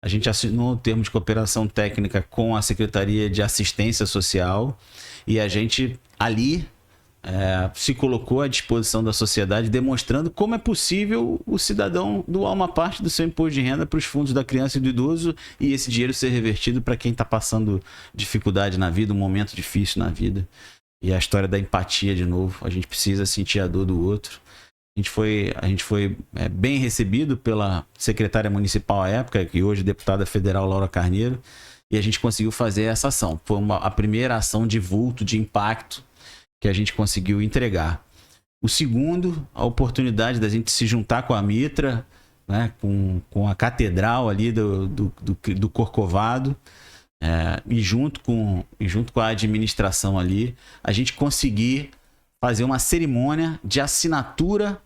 A gente assinou um termo de cooperação técnica com a Secretaria de Assistência Social e a gente ali se colocou à disposição da sociedade, demonstrando como é possível o cidadão doar uma parte do seu imposto de renda para os fundos da criança e do idoso e esse dinheiro ser revertido para quem está passando dificuldade na vida, um momento difícil na vida. E a história da empatia de novo, a gente precisa sentir a dor do outro. A gente foi bem recebido pela secretária municipal à época, que hoje é deputada federal Laura Carneiro, e a gente conseguiu fazer essa ação. Foi a primeira ação de vulto, de impacto, que a gente conseguiu entregar. O segundo, a oportunidade da gente se juntar com a Mitra, né, com a catedral ali do Corcovado, e junto com a administração ali, a gente conseguir fazer uma cerimônia de assinatura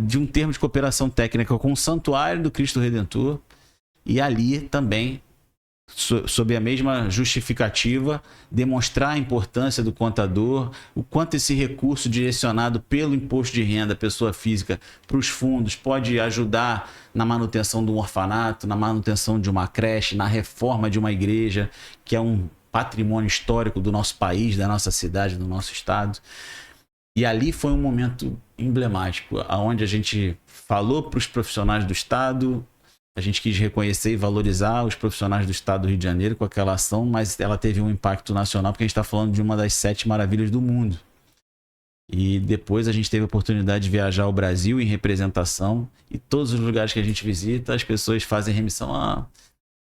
de um termo de cooperação técnica com o Santuário do Cristo Redentor, e ali também, sob a mesma justificativa, demonstrar a importância do contador, o quanto esse recurso direcionado pelo imposto de renda, pessoa física, para os fundos, pode ajudar na manutenção de um orfanato, na manutenção de uma creche, na reforma de uma igreja, que é um patrimônio histórico do nosso país, da nossa cidade, do nosso estado. E ali foi um momento emblemático, onde a gente falou para os profissionais do estado. A gente quis reconhecer e valorizar os profissionais do estado do Rio de Janeiro com aquela ação, mas ela teve um impacto nacional, porque a gente está falando de uma das 7 maravilhas do mundo. E depois a gente teve a oportunidade de viajar ao Brasil em representação, e todos os lugares que a gente visita, as pessoas fazem remissão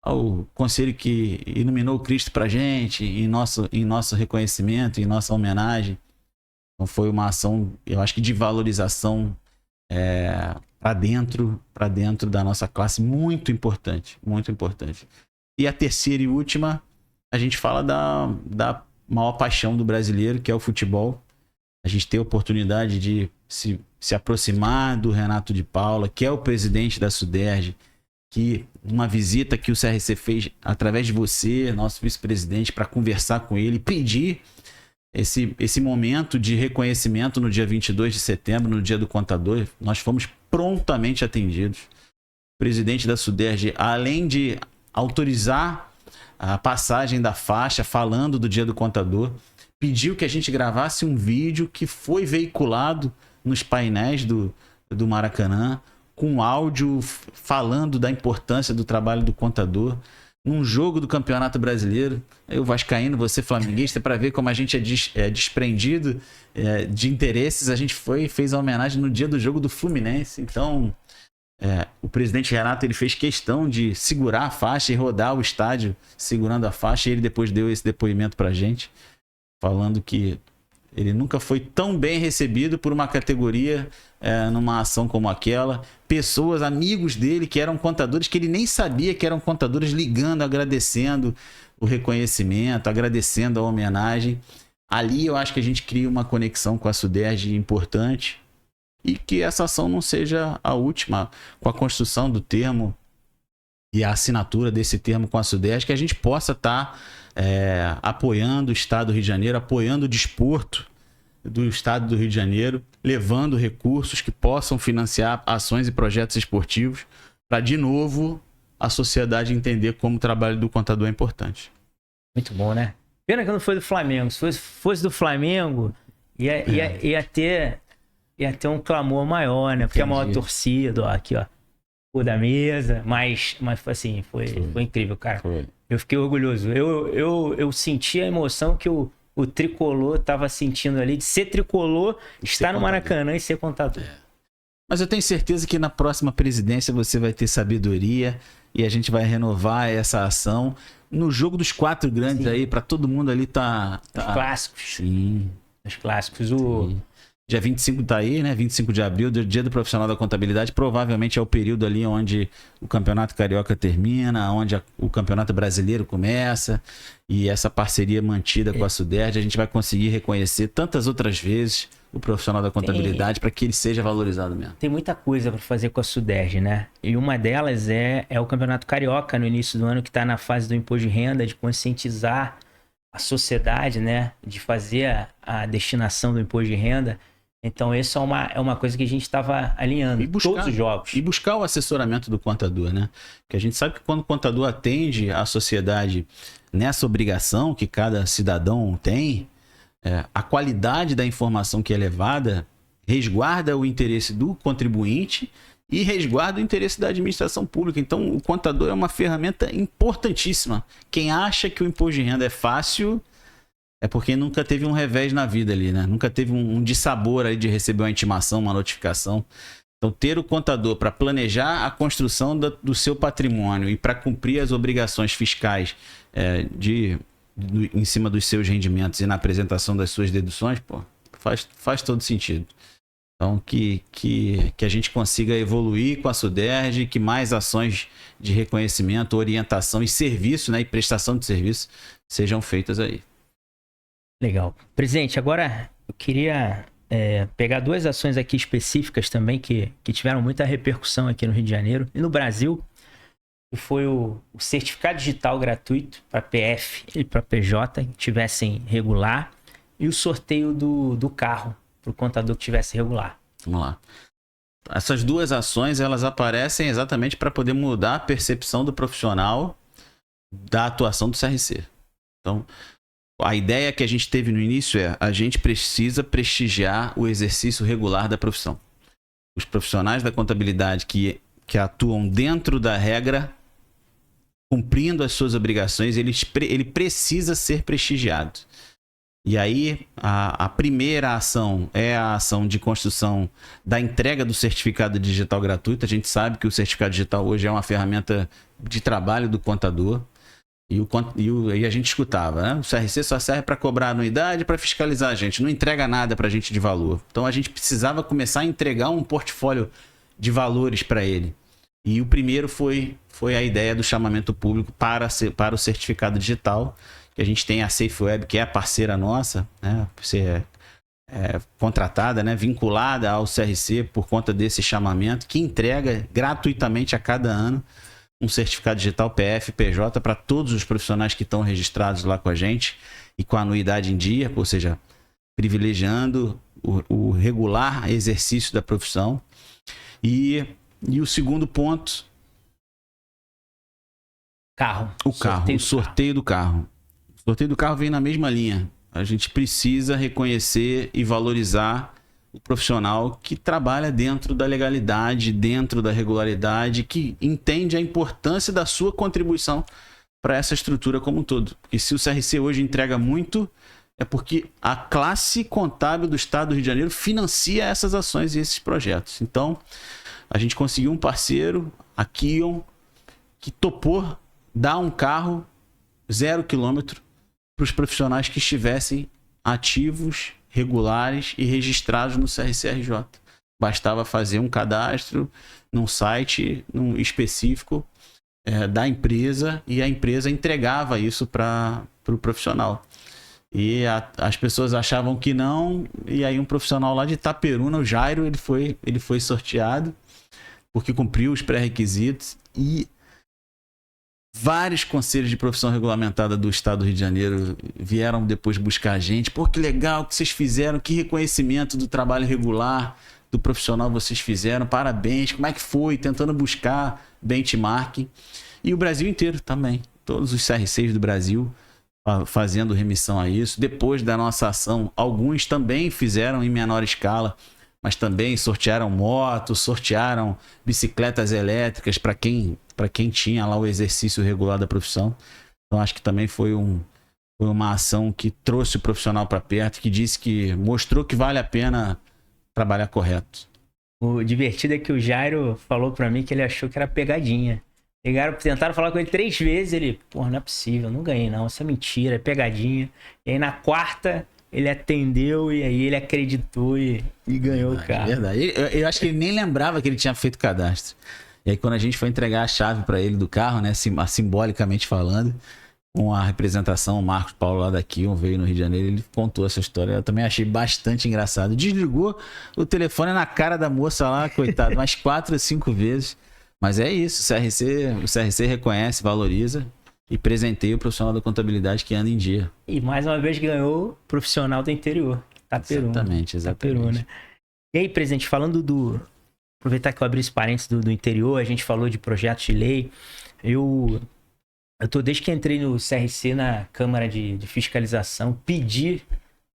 ao conselho que iluminou o Cristo para a gente, em nosso reconhecimento, em nossa homenagem. Então foi uma ação, eu acho que de valorização para dentro da nossa classe, muito importante, muito importante. E a terceira e última, a gente fala da maior paixão do brasileiro, que é o futebol. a gente ter a oportunidade de se aproximar do Renato de Paula, que é o presidente da Suderj, que uma visita que o CRC fez através de você, nosso vice-presidente, para conversar com ele, pedir esse momento de reconhecimento no dia 22 de setembro, no dia do contador, nós fomos prontamente atendidos. O presidente da Suderj, além de autorizar a passagem da faixa falando do dia do contador, pediu que a gente gravasse um vídeo que foi veiculado nos painéis do Maracanã, com áudio falando da importância do trabalho do contador, num jogo do Campeonato Brasileiro. Eu vascaíno, você flamenguista, para ver como a gente é desprendido de interesses, a gente fez a homenagem no dia do jogo do Fluminense. Então, o presidente Renato, ele fez questão de segurar a faixa e rodar o estádio segurando a faixa, e ele depois deu esse depoimento pra gente, falando que ele nunca foi tão bem recebido por uma categoria numa ação como aquela. Pessoas, amigos dele, que eram contadores, que ele nem sabia que eram contadores, ligando, agradecendo o reconhecimento, agradecendo a homenagem. Ali eu acho que a gente cria uma conexão com a Suderj importante, e que essa ação não seja a última. Com a construção do termo e a assinatura desse termo com a Suderj, que a gente possa estar apoiando o Estado do Rio de Janeiro, apoiando o desporto do Estado do Rio de Janeiro, levando recursos que possam financiar ações e projetos esportivos, para, de novo, a sociedade entender como o trabalho do contador é importante. Muito bom, né? Pena que não foi do Flamengo. Se fosse do Flamengo, ia ter um clamor maior, né? Porque a maior torcida, ó, aqui, ó, o da mesa, mas assim, foi incrível, cara. Foi. Eu fiquei orgulhoso. Eu senti a emoção que o tricolor tava sentindo ali, de ser tricolor, estar no Maracanã e ser contador. Mas eu tenho certeza que na próxima presidência você vai ter sabedoria e a gente vai renovar essa ação no jogo dos 4 grandes. Sim. Aí, para todo mundo ali tá... Os clássicos. Sim. Os clássicos. Sim. Dia 25 tá aí, né? 25 de abril, dia do profissional da contabilidade. Provavelmente é o período ali onde o Campeonato Carioca termina, onde o Campeonato Brasileiro começa. E essa parceria mantida com a Suderj, a gente vai conseguir reconhecer tantas outras vezes o profissional da contabilidade para que ele seja valorizado mesmo. Tem muita coisa para fazer com a Suderj, né? E uma delas é o Campeonato Carioca no início do ano, que está na fase do imposto de renda, de conscientizar a sociedade, né? De fazer a destinação do imposto de renda. Então, isso é uma coisa que a gente estava alinhando, todos os jogos. E buscar o assessoramento do contador, né? Porque a gente sabe que quando o contador atende a sociedade nessa obrigação que cada cidadão tem, a qualidade da informação que é levada resguarda o interesse do contribuinte e resguarda o interesse da administração pública. Então, o contador é uma ferramenta importantíssima. Quem acha que o imposto de renda é fácil... é porque nunca teve um revés na vida ali, né? Nunca teve um dissabor aí de receber uma intimação, uma notificação. Então, ter o contador para planejar a construção do seu patrimônio e para cumprir as obrigações fiscais em cima dos seus rendimentos e na apresentação das suas deduções, pô, faz todo sentido. Então, que a gente consiga evoluir com a Suderj, que mais ações de reconhecimento, orientação e serviço, né? E prestação de serviço sejam feitas aí. Legal. Presidente, agora eu queria pegar 2 ações aqui específicas também que tiveram muita repercussão aqui no Rio de Janeiro e no Brasil, que foi o certificado digital gratuito para PF e para PJ que tivessem regular, e o sorteio do carro para o contador que tivesse regular. Vamos lá. Essas 2 ações, elas aparecem exatamente para poder mudar a percepção do profissional da atuação do CRC. Então, a ideia que a gente teve no início a gente precisa prestigiar o exercício regular da profissão. Os profissionais da contabilidade que atuam dentro da regra, cumprindo as suas obrigações, ele precisa ser prestigiado. E aí, a primeira ação é a ação de construção da entrega do certificado digital gratuito. A gente sabe que o certificado digital hoje é uma ferramenta de trabalho do contador. E a gente escutava, né? O CRC só serve para cobrar anuidade, para fiscalizar a gente, não entrega nada para a gente de valor. Então a gente precisava começar a entregar um portfólio de valores para ele. E o primeiro foi a ideia do chamamento público para o certificado digital, que a gente tem a SafeWeb, que é a parceira nossa, né? Você contratada, né, vinculada ao CRC por conta desse chamamento, que entrega gratuitamente a cada ano um certificado digital PF, PJ para todos os profissionais que estão registrados lá com a gente e com a anuidade em dia, ou seja, privilegiando o regular exercício da profissão. E o segundo ponto... O sorteio do carro. O sorteio do carro vem na mesma linha. A gente precisa reconhecer e valorizar o profissional que trabalha dentro da legalidade, dentro da regularidade, que entende a importância da sua contribuição para essa estrutura como um todo. Porque se o CRC hoje entrega muito, é porque a classe contábil do Estado do Rio de Janeiro financia essas ações e esses projetos. Então, a gente conseguiu um parceiro, a Kion, que topou dar um carro 0 quilômetro para os profissionais que estivessem ativos, regulares e registrados no CRC-RJ. Bastava fazer um cadastro num site específico da empresa e a empresa entregava isso para o profissional. E as pessoas achavam que não, e aí um profissional lá de Itaperuna, o Jairo, ele foi sorteado porque cumpriu os pré-requisitos e vários conselhos de profissão regulamentada do Estado do Rio de Janeiro vieram depois buscar a gente. Pô, que legal que vocês fizeram, que reconhecimento do trabalho regular do profissional vocês fizeram, parabéns, como é que foi? Tentando buscar benchmarking. E o Brasil inteiro também, todos os CRCs do Brasil fazendo remissão a isso. Depois da nossa ação, alguns também fizeram em menor escala, mas também sortearam motos, sortearam bicicletas elétricas para quem tinha lá o exercício regular da profissão. Então acho que também foi uma ação que trouxe o profissional para perto, que mostrou que vale a pena trabalhar correto. O divertido é que o Jairo falou para mim que ele achou que era pegadinha. Tentaram falar com ele 3 vezes, ele, pô, não é possível, não ganhei não, isso é mentira, é pegadinha. E aí na quarta ele atendeu e aí ele acreditou e ganhou o carro. Verdade. Eu acho que ele nem lembrava que ele tinha feito cadastro. E aí quando a gente foi entregar a chave para ele do carro, né, simbolicamente falando, com a representação, o Marcos Paulo lá daqui, veio no Rio de Janeiro, ele contou essa história. Eu também achei bastante engraçado. Desligou o telefone na cara da moça lá, coitado, umas 4 ou 5 vezes. Mas é isso, o CRC reconhece, valoriza e presenteia o profissional da contabilidade que anda em dia. E mais uma vez ganhou o profissional do interior, Itaperuna. Exatamente. Itaperuna. E aí, presidente, aproveitar que eu abri esse parênteses do interior, a gente falou de projetos de lei. Eu tô, desde que entrei no CRC, na Câmara de Fiscalização, pedi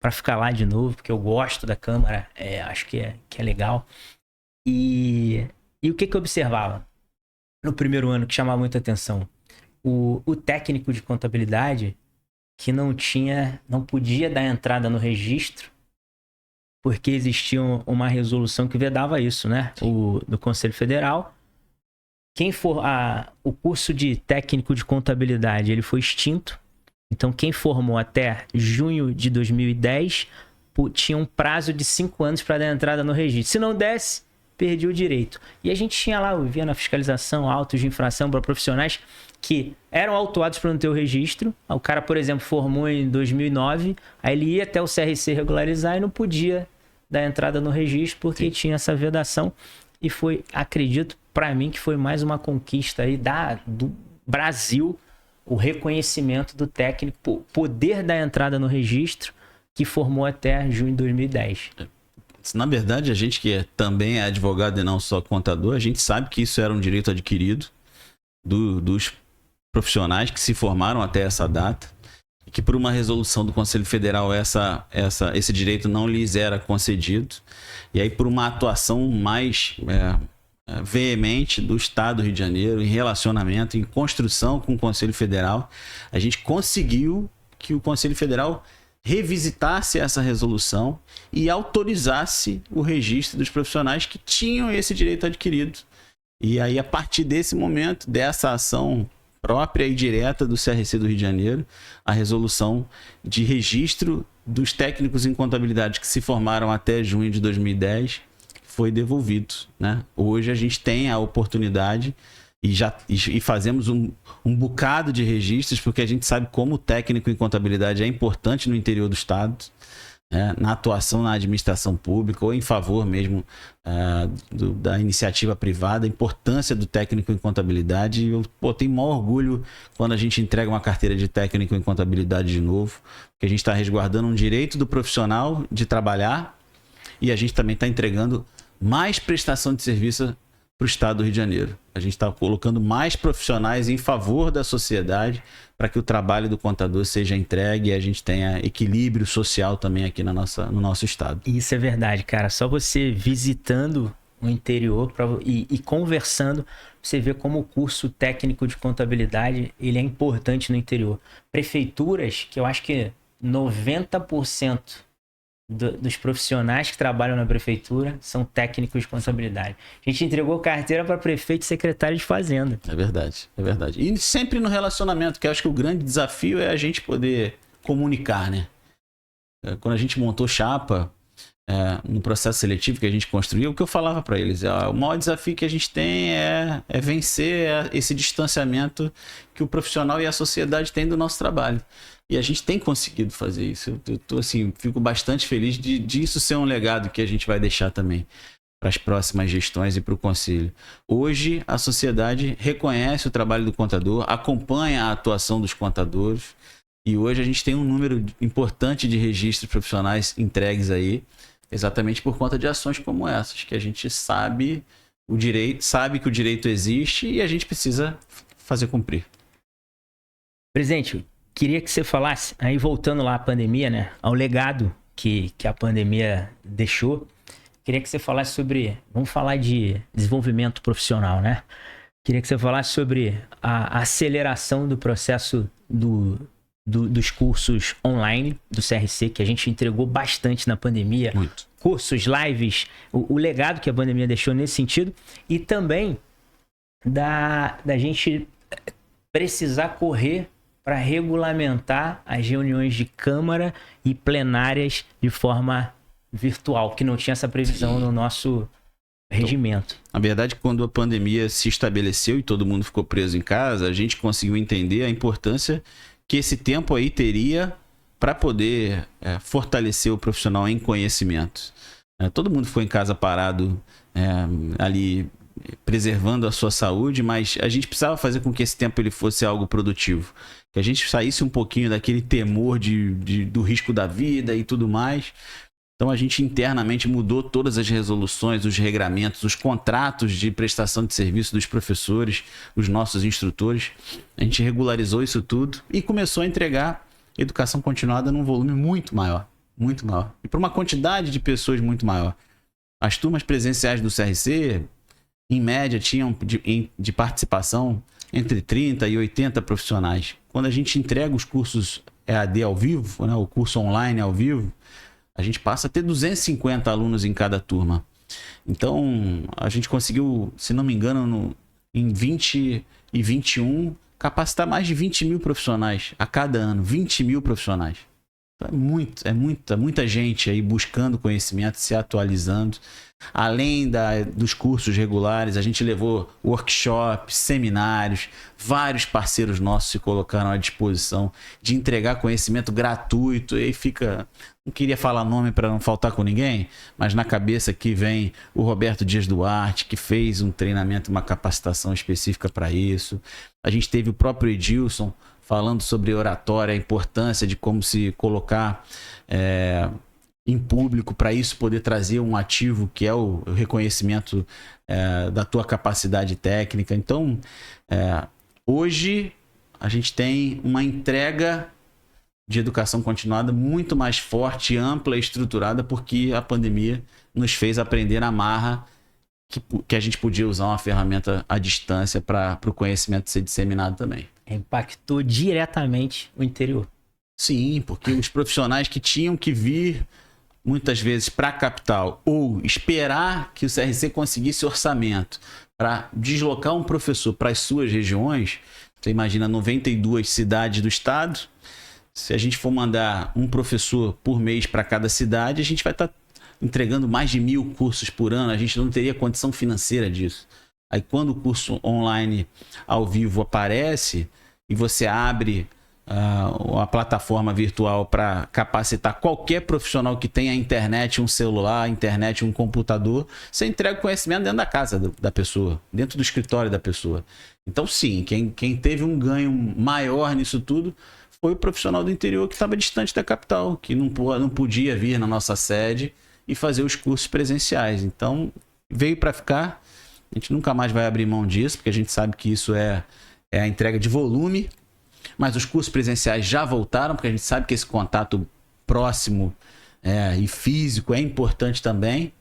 para ficar lá de novo, porque eu gosto da Câmara, acho que é legal. E o que eu observava no primeiro ano que chamava muita atenção? O técnico de contabilidade que não podia dar entrada no registro, porque existia uma resolução que vedava isso, né? Do Conselho Federal. O curso de técnico de contabilidade, ele foi extinto. Então, quem formou até junho de 2010 tinha um prazo de 5 anos para dar entrada no registro. Se não desse, perdia o direito. E a gente tinha lá, via na fiscalização, autos de infração para profissionais que eram autuados por não ter o registro. O cara, por exemplo, formou em 2009, aí ele ia até o CRC regularizar e não podia dar entrada no registro porque tinha essa vedação. E foi, acredito, para mim, que foi mais uma conquista aí do Brasil, o reconhecimento do técnico, poder dar entrada no registro, que formou até junho de 2010. Na verdade, a gente que também é advogado e não só contador, a gente sabe que isso era um direito adquirido dos profissionais que se formaram até essa data, e que por uma resolução do Conselho Federal esse direito não lhes era concedido, e aí por uma atuação mais veemente do Estado do Rio de Janeiro em relacionamento, em construção com o Conselho Federal, a gente conseguiu que o Conselho Federal revisitasse essa resolução e autorizasse o registro dos profissionais que tinham esse direito adquirido. E aí, a partir desse momento, dessa ação própria e direta do CRC do Rio de Janeiro, a resolução de registro dos técnicos em contabilidade que se formaram até junho de 2010 foi devolvido, né? Hoje a gente tem a oportunidade e fazemos um bocado de registros, porque a gente sabe como o técnico em contabilidade é importante no interior do estado. na atuação na administração pública ou em favor mesmo da iniciativa privada, a importância do técnico em contabilidade. Eu tenho maior orgulho quando a gente entrega uma carteira de técnico em contabilidade de novo, porque a gente está resguardando um direito do profissional de trabalhar e a gente também está entregando mais prestação de serviço para o estado do Rio de Janeiro. A gente está colocando mais profissionais em favor da sociedade para que o trabalho do contador seja entregue e a gente tenha equilíbrio social também aqui no nosso estado. Isso é verdade, cara. Só você visitando o interior e conversando, você vê como o curso técnico de contabilidade ele é importante no interior. Prefeituras, que eu acho que 90% dos profissionais que trabalham na prefeitura são técnicos de contabilidade. A gente entregou carteira para prefeito e secretário de fazenda. É verdade, é verdade. E sempre no relacionamento, que eu acho que o grande desafio é a gente poder comunicar, né? Quando a gente montou chapa, no processo seletivo que a gente construiu, o que eu falava para eles, o maior desafio que a gente tem é vencer esse distanciamento que o profissional e a sociedade têm do nosso trabalho. E a gente tem conseguido fazer isso. Eu tô, assim, fico bastante feliz disso ser um legado que a gente vai deixar também para as próximas gestões e para o conselho. Hoje, a sociedade reconhece o trabalho do contador, acompanha a atuação dos contadores e hoje a gente tem um número importante de registros profissionais entregues aí, exatamente por conta de ações como essas, que a gente sabe que o direito existe e a gente precisa fazer cumprir. Presidente, queria que você falasse, aí voltando lá à pandemia, né, ao legado que a pandemia deixou, queria que você falasse sobre, vamos falar de desenvolvimento profissional, né? Queria que você falasse sobre a aceleração do processo dos cursos online do CRC, que a gente entregou bastante na pandemia. Muito. Cursos, lives, o legado que a pandemia deixou nesse sentido, e também da gente precisar correr para regulamentar as reuniões de Câmara e plenárias de forma virtual, que não tinha essa previsão no nosso regimento. Na verdade, quando a pandemia se estabeleceu e todo mundo ficou preso em casa, a gente conseguiu entender a importância que esse tempo aí teria para poder fortalecer o profissional em conhecimento. Todo mundo ficou em casa parado ali preservando a sua saúde, mas a gente precisava fazer com que esse tempo ele fosse algo produtivo. Que a gente saísse um pouquinho daquele temor do risco da vida e tudo mais. Então a gente internamente mudou todas as resoluções, os regramentos, os contratos de prestação de serviço dos professores, dos nossos instrutores. A gente regularizou isso tudo e começou a entregar educação continuada num volume muito maior. Muito maior. E para uma quantidade de pessoas muito maior. As turmas presenciais do CRC, em média, tinham de participação entre 30 e 80 profissionais. Quando a gente entrega os cursos EAD ao vivo, né, o curso online ao vivo, a gente passa a ter 250 alunos em cada turma. Então, a gente conseguiu, se não me engano, em 20 e 21, capacitar mais de 20 mil profissionais a cada ano. 20 mil profissionais. É muita gente aí buscando conhecimento, se atualizando. Além dos cursos regulares, a gente levou workshops, seminários, vários parceiros nossos se colocaram à disposição de entregar conhecimento gratuito. E aí fica, não queria falar nome para não faltar com ninguém, mas na cabeça aqui vem o Roberto Dias Duarte, que fez um treinamento, uma capacitação específica para isso. A gente teve o próprio Edilson falando sobre oratória, a importância de como se colocar em público para isso poder trazer um ativo que é o reconhecimento da tua capacidade técnica. Então, hoje a gente tem uma entrega de educação continuada muito mais forte, ampla e estruturada, porque a pandemia nos fez aprender na marra que a gente podia usar uma ferramenta à distância para o conhecimento ser disseminado também. Impactou diretamente o interior. Sim, porque os profissionais que tinham que vir muitas vezes para a capital ou esperar que o CRC conseguisse orçamento para deslocar um professor para as suas regiões, você imagina 92 cidades do estado, se a gente for mandar um professor por mês para cada cidade, a gente vai estar entregando mais de 1.000 cursos por ano, a gente não teria condição financeira disso. Aí quando o curso online ao vivo aparece e você abre uma plataforma virtual para capacitar qualquer profissional que tenha internet, um celular, internet, um computador. Você entrega o conhecimento dentro da casa da pessoa, dentro do escritório da pessoa. Então, sim, quem teve um ganho maior nisso tudo foi o profissional do interior que estava distante da capital, que não podia vir na nossa sede e fazer os cursos presenciais. Então, veio para ficar. A gente nunca mais vai abrir mão disso, porque a gente sabe que isso é a entrega de volume. Mas os cursos presenciais já voltaram, porque a gente sabe que esse contato próximo e físico é importante também.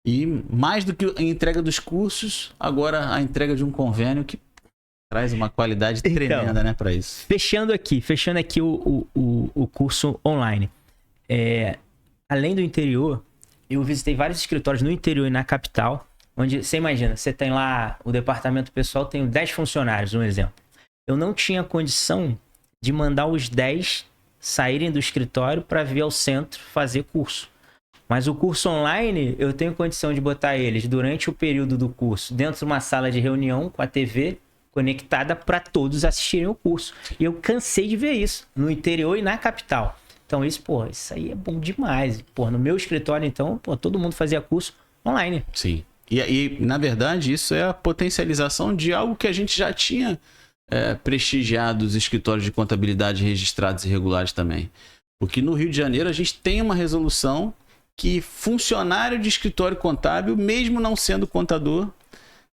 E mais do que a entrega dos cursos, agora a entrega de um convênio que traz uma qualidade tremenda, né, para isso. Fechando aqui o curso online. Além do interior, eu visitei vários escritórios no interior e na capital, onde você imagina, você tem lá o departamento pessoal, tem 10 funcionários, um exemplo. Eu não tinha condição de mandar os 10 saírem do escritório para vir ao centro fazer curso. Mas o curso online, eu tenho condição de botar eles durante o período do curso dentro de uma sala de reunião com a TV conectada para todos assistirem o curso. E eu cansei de ver isso no interior e na capital. Então isso aí é bom demais. No meu escritório, então, todo mundo fazia curso online. Sim. E na verdade, isso é a potencialização de algo que a gente já tinha prestigiado os escritórios de contabilidade registrados e regulares também. Porque no Rio de Janeiro a gente tem uma resolução que funcionário de escritório contábil, mesmo não sendo contador,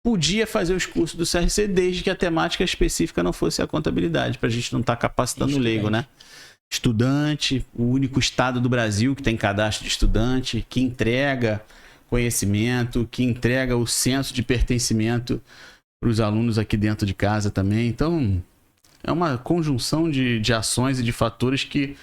podia fazer os cursos do CRC desde que a temática específica não fosse a contabilidade, para a gente não estar capacitando o leigo, né? Estudante, o único estado do Brasil que tem cadastro de estudante, que entrega conhecimento, que entrega o senso de pertencimento para os alunos aqui dentro de casa também. Então, é uma conjunção de ações e de fatores que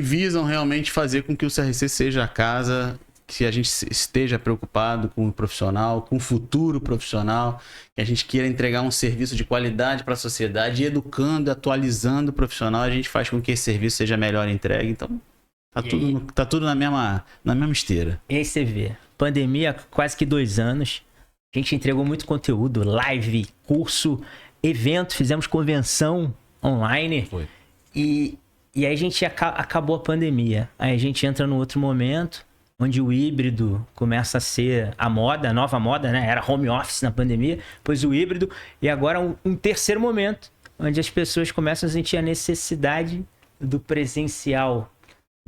visam realmente fazer com que o CRC seja a casa, que a gente esteja preocupado com o profissional, com o futuro profissional, que a gente queira entregar um serviço de qualidade para a sociedade, e educando, atualizando o profissional, a gente faz com que esse serviço seja melhor entregue. Então, tá tudo na mesma esteira. E aí você vê, pandemia quase que 2 anos, a gente entregou muito conteúdo, live, curso, evento, fizemos convenção online. Foi. E aí a gente acabou a pandemia. Aí a gente entra no outro momento, onde o híbrido começa a ser a nova moda, né? Era home office na pandemia, depois o híbrido, e agora um terceiro momento, onde as pessoas começam a sentir a necessidade do presencial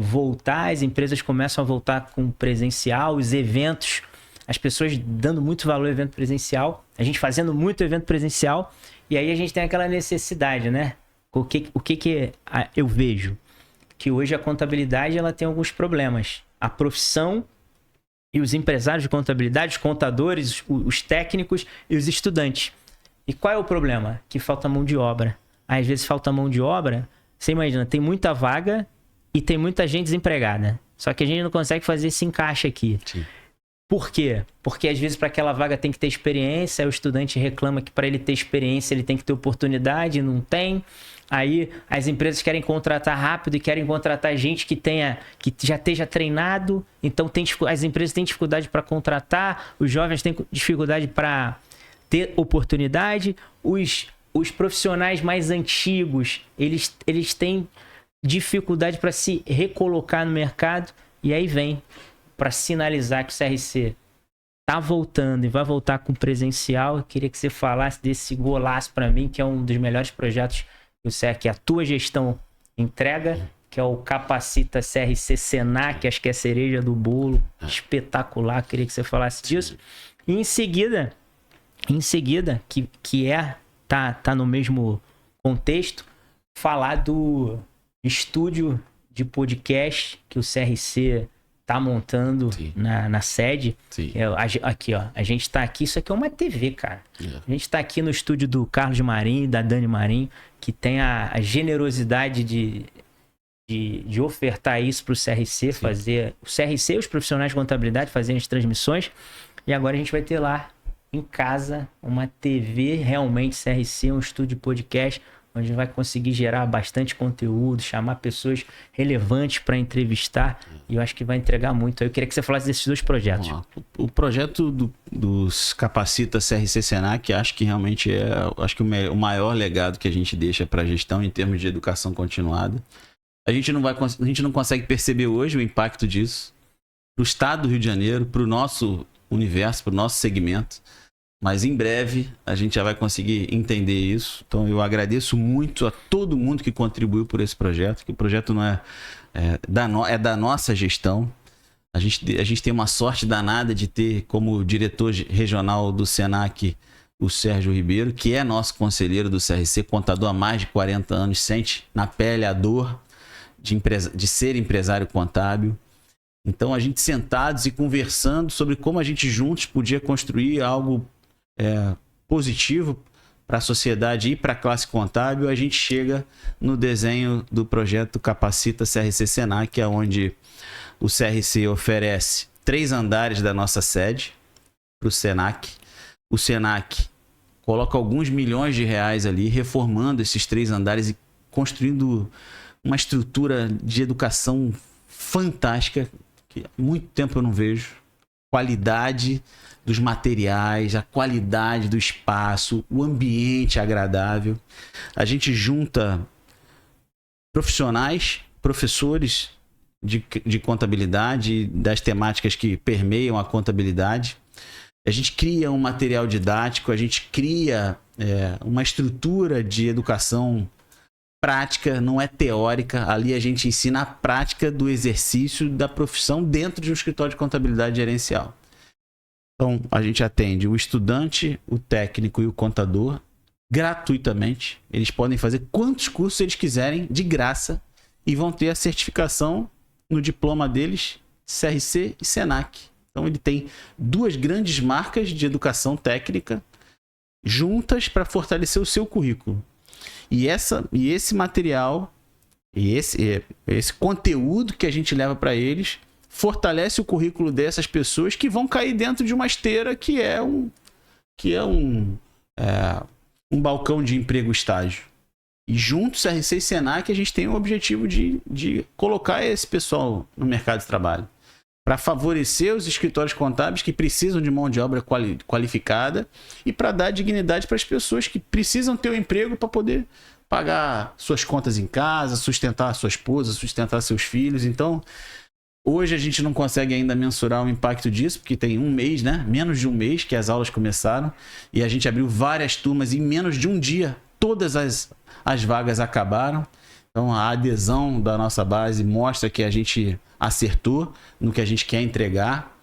voltar, as empresas começam a voltar com presencial, os eventos, as pessoas dando muito valor ao evento presencial, a gente fazendo muito evento presencial, e aí a gente tem aquela necessidade, né? O que eu vejo? Que hoje a contabilidade ela tem alguns problemas. A profissão e os empresários de contabilidade, os contadores, os técnicos e os estudantes. E qual é o problema? Que falta mão de obra. Às vezes falta mão de obra, você imagina, tem muita vaga e tem muita gente desempregada. Só que a gente não consegue fazer esse encaixe aqui. Sim. Por quê? Porque às vezes para aquela vaga tem que ter experiência, aí o estudante reclama que para ele ter experiência ele tem que ter oportunidade, não tem. Aí as empresas querem contratar rápido e querem contratar gente que já esteja treinado. Então as empresas têm dificuldade para contratar, os jovens têm dificuldade para ter oportunidade. Os profissionais mais antigos, eles têm dificuldade para se recolocar no mercado. E aí vem para sinalizar que o CRC tá voltando e vai voltar com presencial. Eu queria que você falasse desse golaço para mim, que é um dos melhores projetos que a tua gestão entrega, que é o Capacita CRC Senac, acho que é a cereja do bolo, espetacular, queria que você falasse disso. E em seguida, que tá no mesmo contexto, falar do estúdio de podcast que o CRC tá montando na sede. Aqui, ó. A gente tá aqui, isso aqui é uma TV, cara. A gente tá aqui no estúdio do Carlos Marinho e da Dani Marinho, que tem a generosidade de ofertar isso pro CRC, fazer o CRC e os profissionais de contabilidade fazerem as transmissões. E agora a gente vai ter lá em casa uma TV realmente CRC, um estúdio de podcast, onde a gente vai conseguir gerar bastante conteúdo, chamar pessoas relevantes para entrevistar, e eu acho que vai entregar muito. Eu queria que você falasse desses 2 projetos. O projeto dos Capacita CRC Senac, acho que realmente acho que o maior legado que a gente deixa para a gestão em termos de educação continuada. A gente não consegue perceber hoje o impacto disso para o estado do Rio de Janeiro, para o nosso universo, para o nosso segmento. Mas em breve a gente já vai conseguir entender isso. Então eu agradeço muito a todo mundo que contribuiu por esse projeto, que o projeto não é da nossa gestão. A gente tem uma sorte danada de ter como diretor regional do Senac o Sérgio Ribeiro, que é nosso conselheiro do CRC, contador há mais de 40 anos, sente na pele a dor de ser empresário contábil. Então a gente sentados e conversando sobre como a gente juntos podia construir algo positivo para a sociedade e para a classe contábil, a gente chega no desenho do projeto Capacita CRC Senac, que é onde o CRC oferece 3 andares da nossa sede para o Senac. O Senac coloca alguns milhões de reais ali, reformando esses 3 andares e construindo uma estrutura de educação fantástica, que há muito tempo eu não vejo. Qualidade dos materiais, a qualidade do espaço, o ambiente agradável. A gente junta profissionais, professores de contabilidade, das temáticas que permeiam a contabilidade. A gente cria um material didático, a gente cria uma estrutura de educação prática, não é teórica. Ali a gente ensina a prática do exercício da profissão dentro de um escritório de contabilidade gerencial. Então, a gente atende o estudante, o técnico e o contador gratuitamente. Eles podem fazer quantos cursos eles quiserem de graça e vão ter a certificação no diploma deles, CRC e Senac. Então, ele tem 2 grandes marcas de educação técnica juntas para fortalecer o seu currículo. E esse material, e esse conteúdo que a gente leva para eles, fortalece o currículo dessas pessoas que vão cair dentro de uma esteira que é um balcão de emprego estágio. E juntos, CRC e Senac, a gente tem o objetivo de colocar esse pessoal no mercado de trabalho, para favorecer os escritórios contábeis que precisam de mão de obra qualificada e para dar dignidade para as pessoas que precisam ter um emprego para poder pagar suas contas em casa, sustentar a sua esposa, sustentar seus filhos. Então, hoje a gente não consegue ainda mensurar o impacto disso, porque tem um mês, né? Menos de um mês que as aulas começaram e a gente abriu várias turmas e em menos de um dia todas as vagas acabaram. Então a adesão da nossa base mostra que a gente acertou no que a gente quer entregar.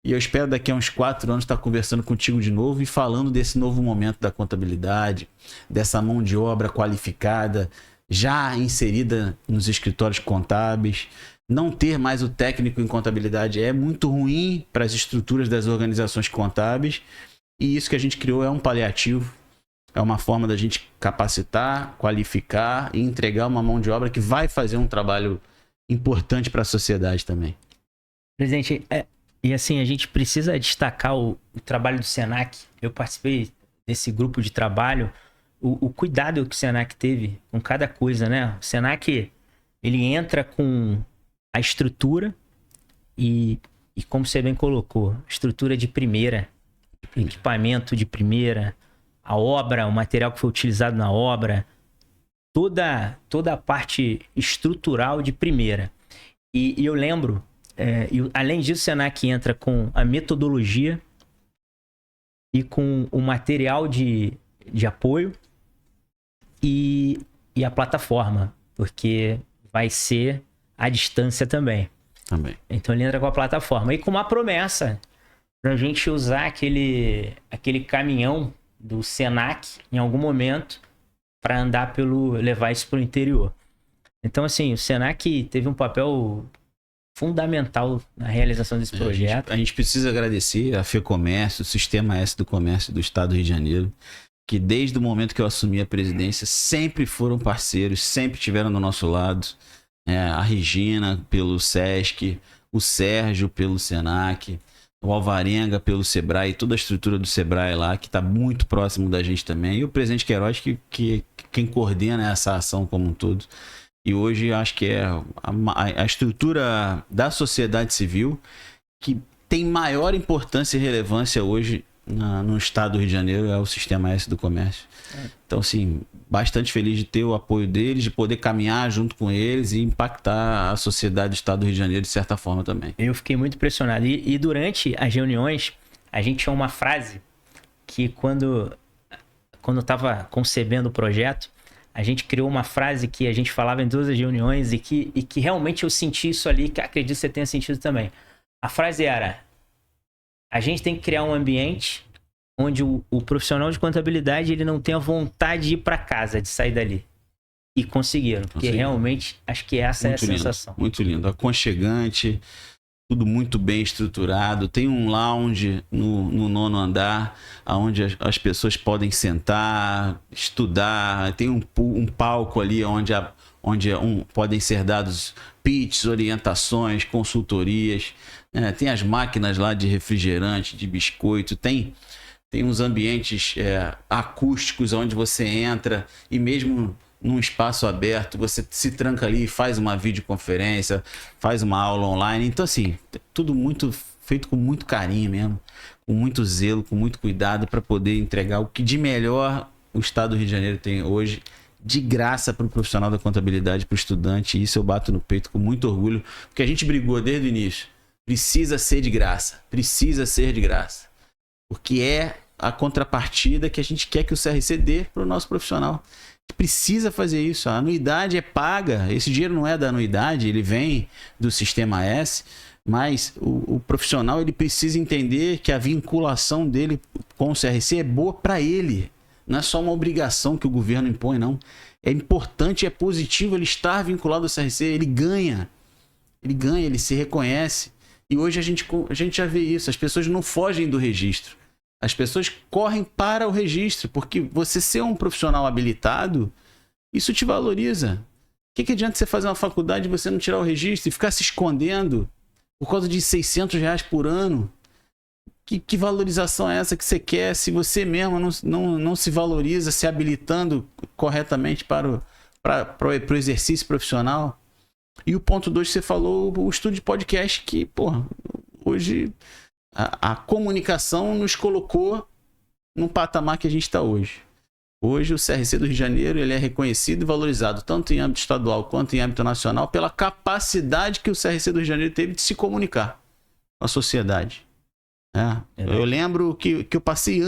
E eu espero daqui a uns 4 anos estar conversando contigo de novo e falando desse novo momento da contabilidade, dessa mão de obra qualificada, já inserida nos escritórios contábeis. Não ter mais o técnico em contabilidade é muito ruim para as estruturas das organizações contábeis. E isso que a gente criou é um paliativo. É uma forma da gente capacitar, qualificar e entregar uma mão de obra que vai fazer um trabalho importante para a sociedade também. Presidente, e assim, a gente precisa destacar o trabalho do Senac. Eu participei desse grupo de trabalho, o cuidado que o Senac teve com cada coisa, né? O Senac, ele entra com a estrutura e como você bem colocou, estrutura de primeira, equipamento de primeira, a obra, o material que foi utilizado na obra, toda a parte estrutural de primeira. E eu lembro, além disso, o Senac entra com a metodologia e com o material de apoio e a plataforma, porque vai ser à distância também. Então ele entra com a plataforma e com uma promessa para a gente usar aquele caminhão do Senac em algum momento para levar isso para o interior. Então, assim, o Senac teve um papel fundamental na realização desse projeto. A gente precisa agradecer a FEComércio, o Sistema S do Comércio do Estado do Rio de Janeiro, que desde o momento que eu assumi a presidência sempre foram parceiros, sempre estiveram do nosso lado. A Regina pelo SESC, o Sérgio pelo Senac, o Alvarenga pelo Sebrae, toda a estrutura do Sebrae lá, que está muito próximo da gente também. E o presidente Queiroz, que quem coordena essa ação como um todo. E hoje acho que é a estrutura da sociedade civil que tem maior importância e relevância hoje no estado do Rio de Janeiro, é o Sistema S do Comércio. Então, assim, bastante feliz de ter o apoio deles, de poder caminhar junto com eles e impactar a sociedade do estado do Rio de Janeiro de certa forma também. Eu fiquei muito impressionado. E durante as reuniões, a gente tinha uma frase que quando eu estava concebendo o projeto, a gente criou uma frase que a gente falava em todas as reuniões e que realmente eu senti isso ali, que acredito que você tenha sentido também. A frase era: a gente tem que criar um ambiente onde o profissional de contabilidade ele não tenha vontade de ir para casa, de sair dali. E conseguiram, porque realmente acho que essa muito é a lindo, sensação. Muito lindo, aconchegante, tudo muito bem estruturado. Tem um lounge no 9º andar, onde as pessoas podem sentar, estudar. Tem um palco ali onde podem ser dados pitches, orientações, consultorias. Tem as máquinas lá de refrigerante, de biscoito. Tem uns ambientes acústicos onde você entra e mesmo num espaço aberto, você se tranca ali e faz uma videoconferência, faz uma aula online. Então, assim, tudo muito feito com muito carinho mesmo, com muito zelo, com muito cuidado para poder entregar o que de melhor o estado do Rio de Janeiro tem hoje, de graça para o profissional da contabilidade, para o estudante. E isso eu bato no peito com muito orgulho, porque a gente brigou desde o início. Precisa ser de graça, porque é a contrapartida que a gente quer que o CRC dê para o nosso profissional. Precisa fazer isso. A anuidade é paga. Esse dinheiro não é da anuidade, ele vem do Sistema S, mas o profissional ele precisa entender que a vinculação dele com o CRC é boa para ele. Não é só uma obrigação que o governo impõe, não. É importante, é positivo ele estar vinculado ao CRC. Ele ganha, ele se reconhece. E hoje a gente já vê isso. As pessoas não fogem do registro. As pessoas correm para o registro, porque você ser um profissional habilitado, isso te valoriza. O que adianta você fazer uma faculdade e você não tirar o registro e ficar se escondendo por causa de R$600 por ano? Que valorização é essa que você quer se você mesmo não se valoriza se habilitando corretamente para o exercício profissional? E o ponto 2 que você falou, o estúdio de podcast, que, porra, hoje a comunicação nos colocou no patamar que a gente está hoje. Hoje o CRC do Rio de Janeiro ele é reconhecido e valorizado tanto em âmbito estadual quanto em âmbito nacional pela capacidade que o CRC do Rio de Janeiro teve de se comunicar com a sociedade. Eu lembro que eu passei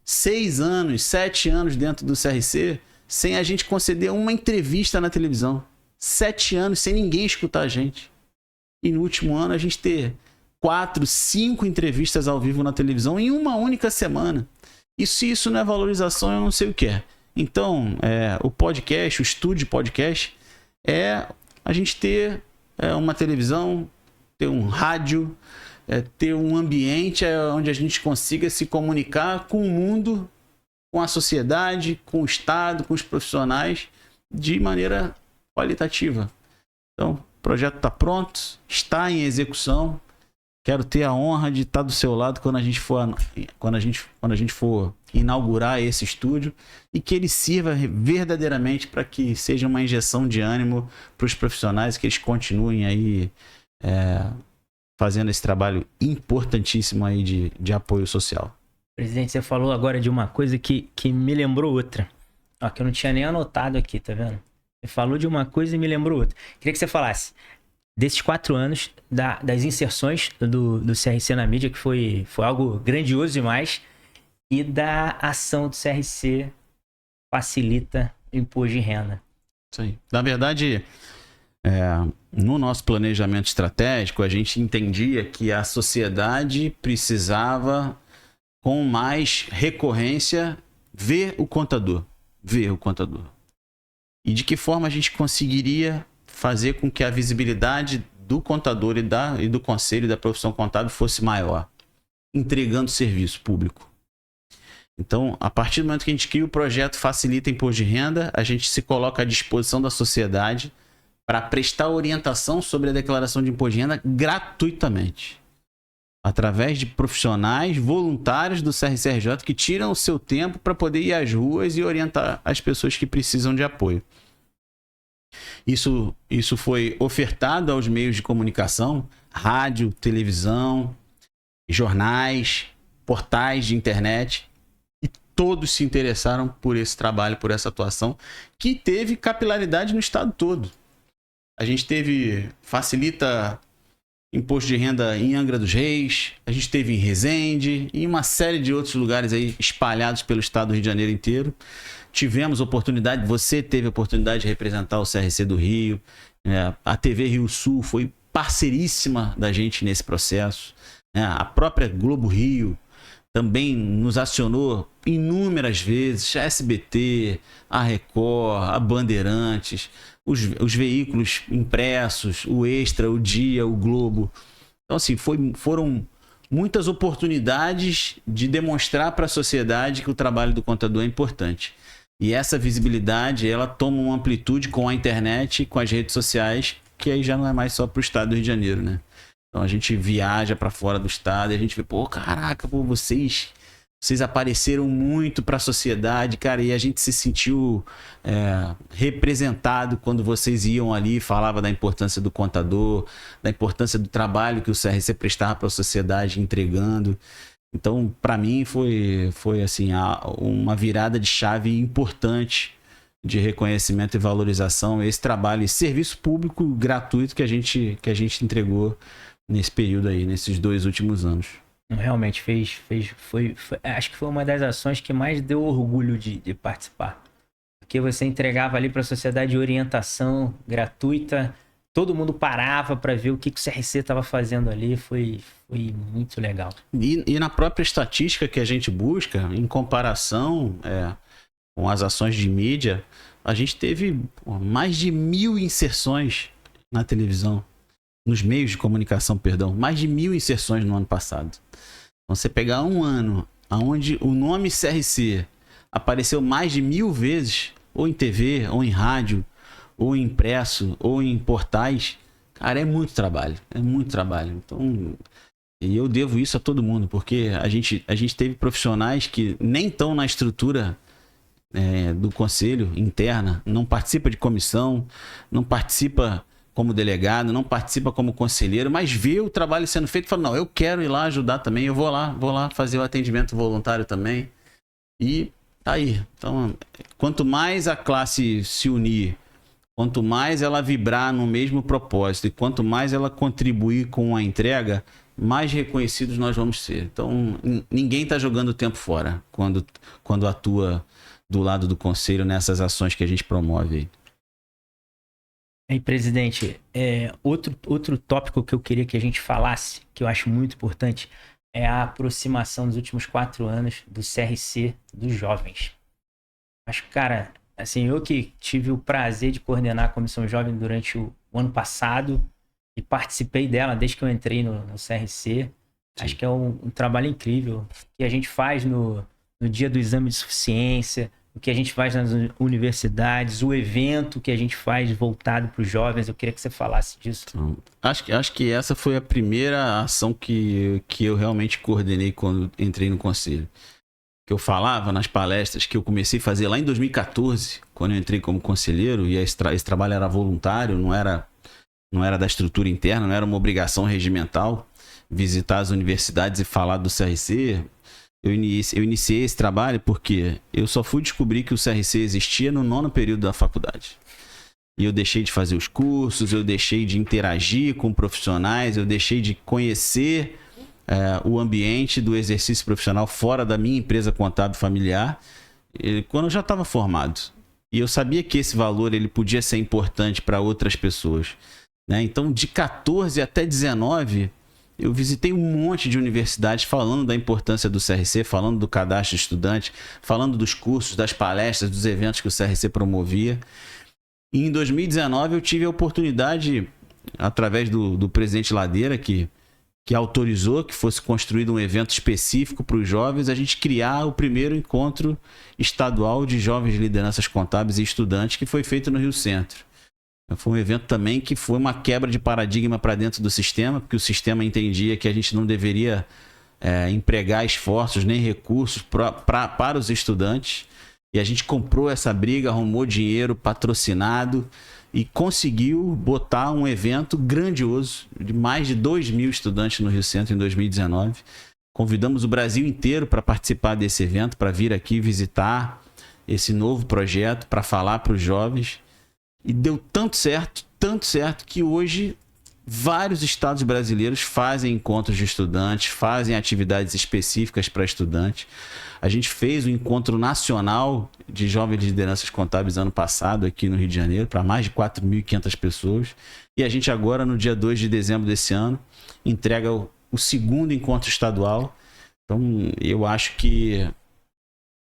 6 anos, 7 anos dentro do CRC sem a gente conceder uma entrevista na televisão. 7 anos sem ninguém escutar a gente. E no último ano a gente ter 4, 5 entrevistas ao vivo na televisão em uma única semana. E se isso não é valorização, eu não sei o que é. Então, o podcast, o estúdio de podcast, é a gente ter uma televisão, ter um rádio, ter um ambiente onde a gente consiga se comunicar com o mundo, com a sociedade, com o Estado, com os profissionais, de maneira qualitativa. Então, o projeto está pronto, está em execução. Quero ter a honra de estar do seu lado quando a gente for inaugurar esse estúdio e que ele sirva verdadeiramente para que seja uma injeção de ânimo para os profissionais, que eles continuem aí fazendo esse trabalho importantíssimo aí de apoio social. Presidente, você falou agora de uma coisa que me lembrou outra. Que eu não tinha nem anotado aqui, tá vendo? Você falou de uma coisa e me lembrou outra. Queria que você falasse desses 4 anos, das inserções do CRC na mídia, que foi algo grandioso demais, e da ação do CRC facilita o imposto de renda. Isso aí. Na verdade, no nosso planejamento estratégico, a gente entendia que a sociedade precisava, com mais recorrência, ver o contador. E de que forma a gente conseguiria fazer com que a visibilidade do contador e do conselho da profissão contábil fosse maior, entregando serviço público. Então, a partir do momento que a gente cria o projeto Facilita Imposto de Renda, a gente se coloca à disposição da sociedade para prestar orientação sobre a declaração de imposto de renda gratuitamente. através de profissionais voluntários do CRCRJ que tiram o seu tempo para poder ir às ruas e orientar as pessoas que precisam de apoio. Isso foi ofertado aos meios de comunicação, rádio, televisão, jornais, portais de internet, e todos se interessaram por esse trabalho, por essa atuação, que teve capilaridade no estado todo. A gente facilita imposto de renda em Angra dos Reis, a gente teve em Resende e em uma série de outros lugares aí espalhados pelo estado do Rio de Janeiro inteiro. Tivemos oportunidade, você teve a oportunidade de representar o CRC do Rio, a TV Rio Sul foi parceiríssima da gente nesse processo, a própria Globo Rio também nos acionou inúmeras vezes, a SBT, a Record, a Bandeirantes, os veículos impressos, o Extra, o Dia, o Globo. Então, assim, foram muitas oportunidades de demonstrar para a sociedade que o trabalho do contador é importante. E essa visibilidade, ela toma uma amplitude com a internet, com as redes sociais, que aí já não é mais só para o estado do Rio de Janeiro, né? Então a gente viaja para fora do estado e a gente vê, pô, caraca, pô, vocês apareceram muito para a sociedade, cara, e a gente se sentiu representado quando vocês iam ali e falavam da importância do contador, da importância do trabalho que o CRC prestava para a sociedade entregando. Então, para mim, foi assim, uma virada de chave importante de reconhecimento e valorização, esse trabalho e serviço público gratuito que a gente entregou nesse período aí, nesses 2 últimos anos. Realmente foi acho que foi uma das ações que mais deu orgulho de participar. Porque você entregava ali para a sociedade orientação gratuita, todo mundo parava para ver o que o CRC estava fazendo ali, foi muito legal. E na própria estatística que a gente busca, em comparação com as ações de mídia, a gente teve mais de 1.000 inserções na televisão, nos meios de comunicação, perdão, mais de 1.000 inserções no ano passado. Então, você pegar um ano onde o nome CRC apareceu mais de 1.000 vezes, ou em TV, ou em rádio, ou em impresso, ou em portais, cara, é muito trabalho. Então, e eu devo isso a todo mundo, porque a gente teve profissionais que nem estão na estrutura do conselho interna, não participa de comissão, não participa como delegado, não participa como conselheiro, mas vê o trabalho sendo feito e fala, não, eu quero ir lá ajudar também, eu vou lá fazer o atendimento voluntário também. E tá aí. Então, quanto mais a classe se unir, quanto mais ela vibrar no mesmo propósito e quanto mais ela contribuir com a entrega, mais reconhecidos nós vamos ser. Então, ninguém está jogando tempo fora quando atua do lado do conselho nessas ações que a gente promove aí. Aí, presidente, outro tópico que eu queria que a gente falasse, que eu acho muito importante, é a aproximação dos últimos 4 anos do CRC dos jovens. Acho que, cara, assim, eu que tive o prazer de coordenar a Comissão Jovem durante o ano passado e participei dela desde que eu entrei no CRC. Sim. Acho que é um trabalho incrível que a gente faz no dia do exame de suficiência, o que a gente faz nas universidades, o evento que a gente faz voltado para os jovens. Eu queria que você falasse disso. Então, acho que essa foi a primeira ação que eu realmente coordenei quando entrei no conselho. Que eu falava nas palestras que eu comecei a fazer lá em 2014, quando eu entrei como conselheiro, e esse trabalho era voluntário, não era da estrutura interna, não era uma obrigação regimental visitar as universidades e falar do CRC. Eu iniciei esse trabalho porque eu só fui descobrir que o CRC existia no 9º período da faculdade. E eu deixei de fazer os cursos, eu deixei de interagir com profissionais, eu deixei de conhecer o ambiente do exercício profissional fora da minha empresa contábil familiar, quando eu já estava formado. E eu sabia que esse valor ele podia ser importante para outras pessoas, né? Então, de 14 até 19... eu visitei um monte de universidades falando da importância do CRC, falando do cadastro de estudante, falando dos cursos, das palestras, dos eventos que o CRC promovia. E em 2019 eu tive a oportunidade, através do presidente Ladeira, que autorizou que fosse construído um evento específico para os jovens, a gente criar o primeiro encontro estadual de jovens lideranças contábeis e estudantes, que foi feito no Rio Centro. Foi um evento também que foi uma quebra de paradigma para dentro do sistema, porque o sistema entendia que a gente não deveria empregar esforços nem recursos para os estudantes. E a gente comprou essa briga, arrumou dinheiro patrocinado e conseguiu botar um evento grandioso de mais de 2.000 estudantes no Rio Centro em 2019. Convidamos o Brasil inteiro para participar desse evento, para vir aqui visitar esse novo projeto, para falar para os jovens. E deu tanto certo que hoje vários estados brasileiros fazem encontros de estudantes, fazem atividades específicas para estudantes. A gente fez o encontro nacional de jovens lideranças contábeis ano passado aqui no Rio de Janeiro, para mais de 4.500 pessoas. E a gente agora, no dia 2 de dezembro desse ano, entrega o segundo encontro estadual. Então, eu acho que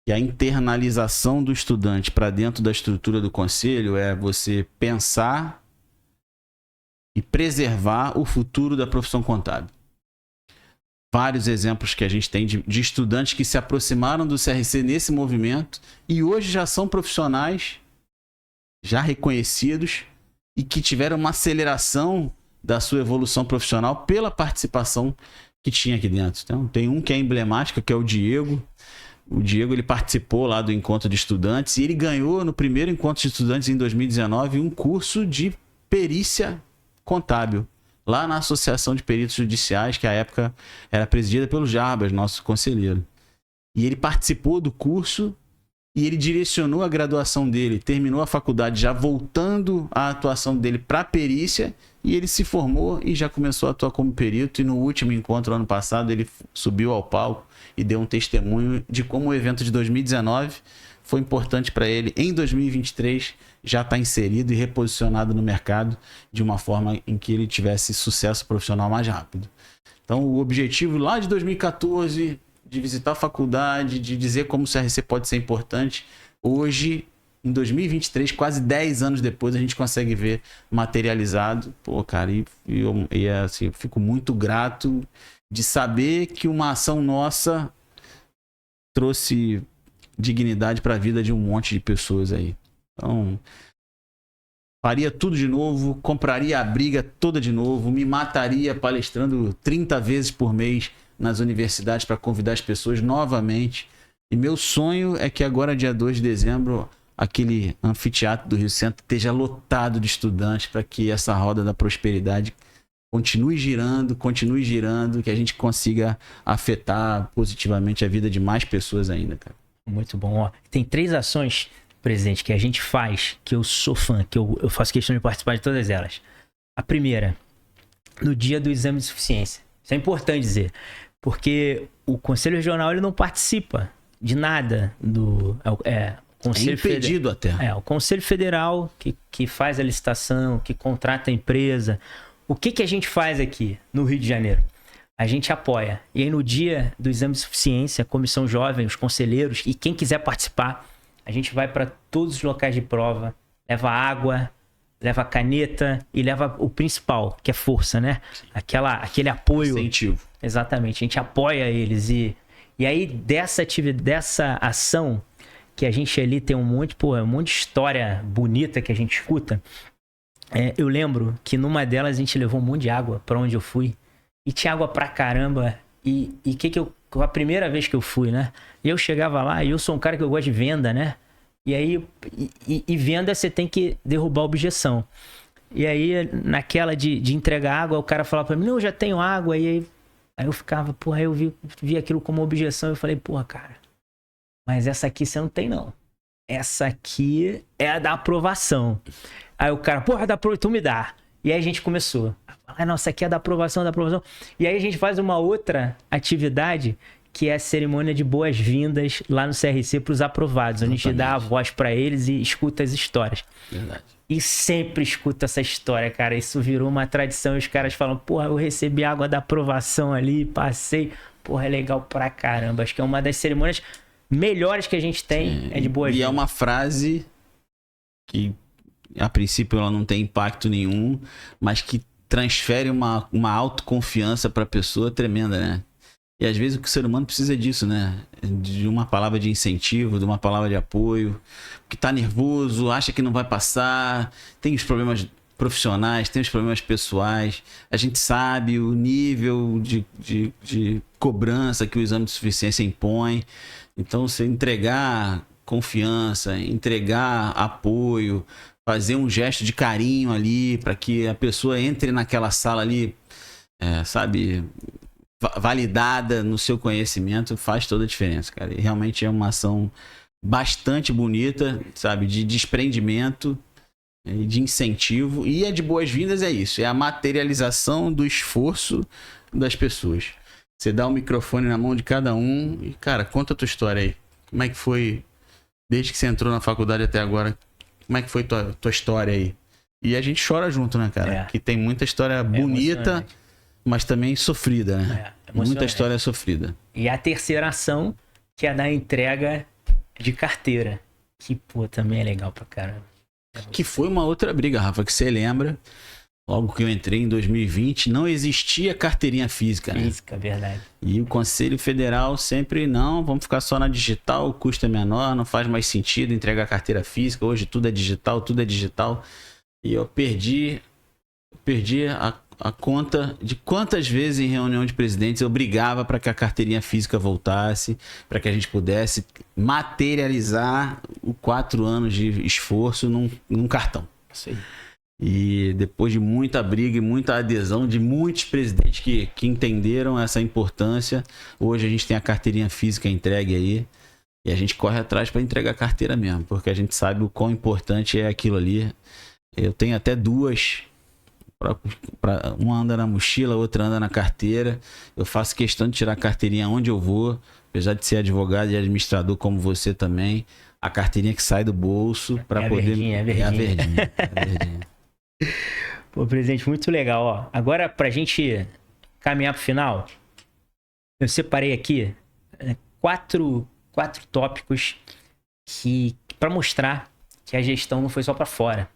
a internalização do estudante para dentro da estrutura do conselho é você pensar e preservar o futuro da profissão contábil. Vários exemplos que a gente tem de estudantes que se aproximaram do CRC nesse movimento e hoje já são profissionais já reconhecidos e que tiveram uma aceleração da sua evolução profissional pela participação que tinha aqui dentro. Então, tem um que é emblemático, que é o Diego. O Diego, ele participou lá do encontro de estudantes e ele ganhou no primeiro encontro de estudantes em 2019 um curso de perícia contábil, lá na Associação de Peritos Judiciais, que à época era presidida pelo Jarbas, nosso conselheiro. E ele participou do curso e ele direcionou a graduação dele, terminou a faculdade já voltando a atuação dele para perícia, e ele se formou e já começou a atuar como perito. E no último encontro, ano passado, ele subiu ao palco e deu um testemunho de como o evento de 2019 foi importante para ele. Em 2023, já está inserido e reposicionado no mercado de uma forma em que ele tivesse sucesso profissional mais rápido. Então, o objetivo lá de 2014, de visitar a faculdade, de dizer como o CRC pode ser importante, hoje, em 2023, quase 10 anos depois, a gente consegue ver materializado. Pô, cara, assim, eu fico muito grato de saber que uma ação nossa trouxe dignidade para a vida de um monte de pessoas aí. Então, faria tudo de novo, compraria a briga toda de novo, me mataria palestrando 30 vezes por mês nas universidades para convidar as pessoas novamente. E meu sonho é que agora, dia 2 de dezembro, aquele anfiteatro do Rio Centro esteja lotado de estudantes para que essa roda da prosperidade continue girando, que a gente consiga afetar positivamente a vida de mais pessoas ainda, cara. Muito bom. Ó, tem 3 ações, presidente, que a gente faz, que eu sou fã, que eu faço questão de participar de todas elas. A primeira, no dia do exame de suficiência. Isso é importante dizer, porque o Conselho Regional ele não participa de nada do... Conselho impedido até. O Conselho Federal que faz a licitação, que contrata a empresa. O que a gente faz aqui no Rio de Janeiro? A gente apoia. E aí no dia do exame de suficiência, a comissão jovem, os conselheiros e quem quiser participar, a gente vai para todos os locais de prova, leva água, leva caneta e leva o principal, que é força, né? Aquele apoio. Incentivo. Exatamente, a gente apoia eles. E aí dessa ação, que a gente ali tem um monte de história bonita que a gente escuta. Eu lembro que numa delas a gente levou um monte de água para onde eu fui. E tinha água pra caramba. E a primeira vez que eu fui, né? E eu chegava lá e eu sou um cara que eu gosto de venda, né? E aí, venda você tem que derrubar a objeção. E aí, naquela de entregar água, o cara falava pra mim, não, eu já tenho água. E aí eu ficava, aí eu vi aquilo como objeção. Eu falei, cara, mas essa aqui você não tem, não. Essa aqui é a da aprovação. Aí o cara, da aprovação, tu me dá. E aí a gente começou. Nossa, aqui é da aprovação, E aí a gente faz uma outra atividade, que é a cerimônia de boas-vindas lá no CRC para os aprovados. Exatamente. A gente dá a voz para eles e escuta as histórias. Verdade. E sempre escuta essa história, cara. Isso virou uma tradição. E os caras falam, eu recebi água da aprovação ali, passei. É legal pra caramba. Acho que é uma das cerimônias melhores que a gente tem. Sim. É de boas-vindas. E é uma frase que, a princípio, ela não tem impacto nenhum, mas que transfere uma autoconfiança para a pessoa tremenda, né? E às vezes o que o ser humano precisa é disso, né? De uma palavra de incentivo, de uma palavra de apoio. Que tá nervoso, acha que não vai passar, tem os problemas profissionais, tem os problemas pessoais. A gente sabe o nível de cobrança que o exame de suficiência impõe. Então, você entregar confiança, entregar apoio, fazer um gesto de carinho ali para que a pessoa entre naquela sala ali, sabe, validada no seu conhecimento, faz toda a diferença, cara. E realmente é uma ação bastante bonita, sabe, de desprendimento e de incentivo. E a de boas-vindas é isso, é a materialização do esforço das pessoas. Você dá o microfone na mão de cada um e, cara, conta a tua história aí. Como é que foi, desde que você entrou na faculdade até agora, como é que foi tua história aí? E a gente chora junto, né, cara? Que tem muita história bonita, mas também sofrida, né? Muita história sofrida. E a terceira ação, que é a da entrega de carteira. Que, pô, também é legal pra caramba. Que foi uma outra briga, Rafa, que você lembra. Logo que eu entrei em 2020, não existia carteirinha física, né? Física, verdade. E o Conselho Federal sempre, não, vamos ficar só na digital, o custo é menor, não faz mais sentido entregar carteira física, hoje tudo é digital, tudo é digital. E eu perdi a conta de quantas vezes em reunião de presidentes eu brigava para que a carteirinha física voltasse, para que a gente pudesse materializar os 4 anos de esforço num cartão. Isso aí. E depois de muita briga e muita adesão de muitos presidentes que entenderam essa importância, hoje a gente tem a carteirinha física entregue aí e a gente corre atrás para entregar a carteira mesmo, porque a gente sabe o quão importante é aquilo ali. Eu tenho até 2, uma anda na mochila, outra anda na carteira. Eu faço questão de tirar a carteirinha onde eu vou, apesar de ser advogado e administrador como você também. A carteirinha que sai do bolso para poder... Verdinha, É a verdinha. Pô, presidente, muito legal, ó. Agora, pra gente caminhar pro final, eu separei aqui 4 tópicos para mostrar que a gestão não foi só para fora,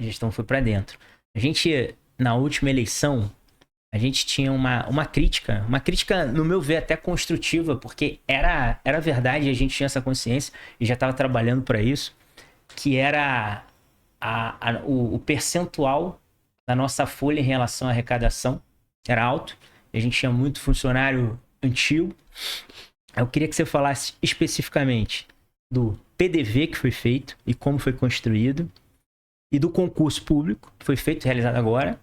a gestão foi para dentro. A gente, na última eleição, a gente tinha uma crítica, no meu ver, até construtiva, porque era verdade, a gente tinha essa consciência e já estava trabalhando para isso, que era o percentual da nossa folha em relação à arrecadação era alto, e a gente tinha muito funcionário antigo. Eu queria que você falasse especificamente do PDV que foi feito e como foi construído, e do concurso público que foi feito, realizado agora,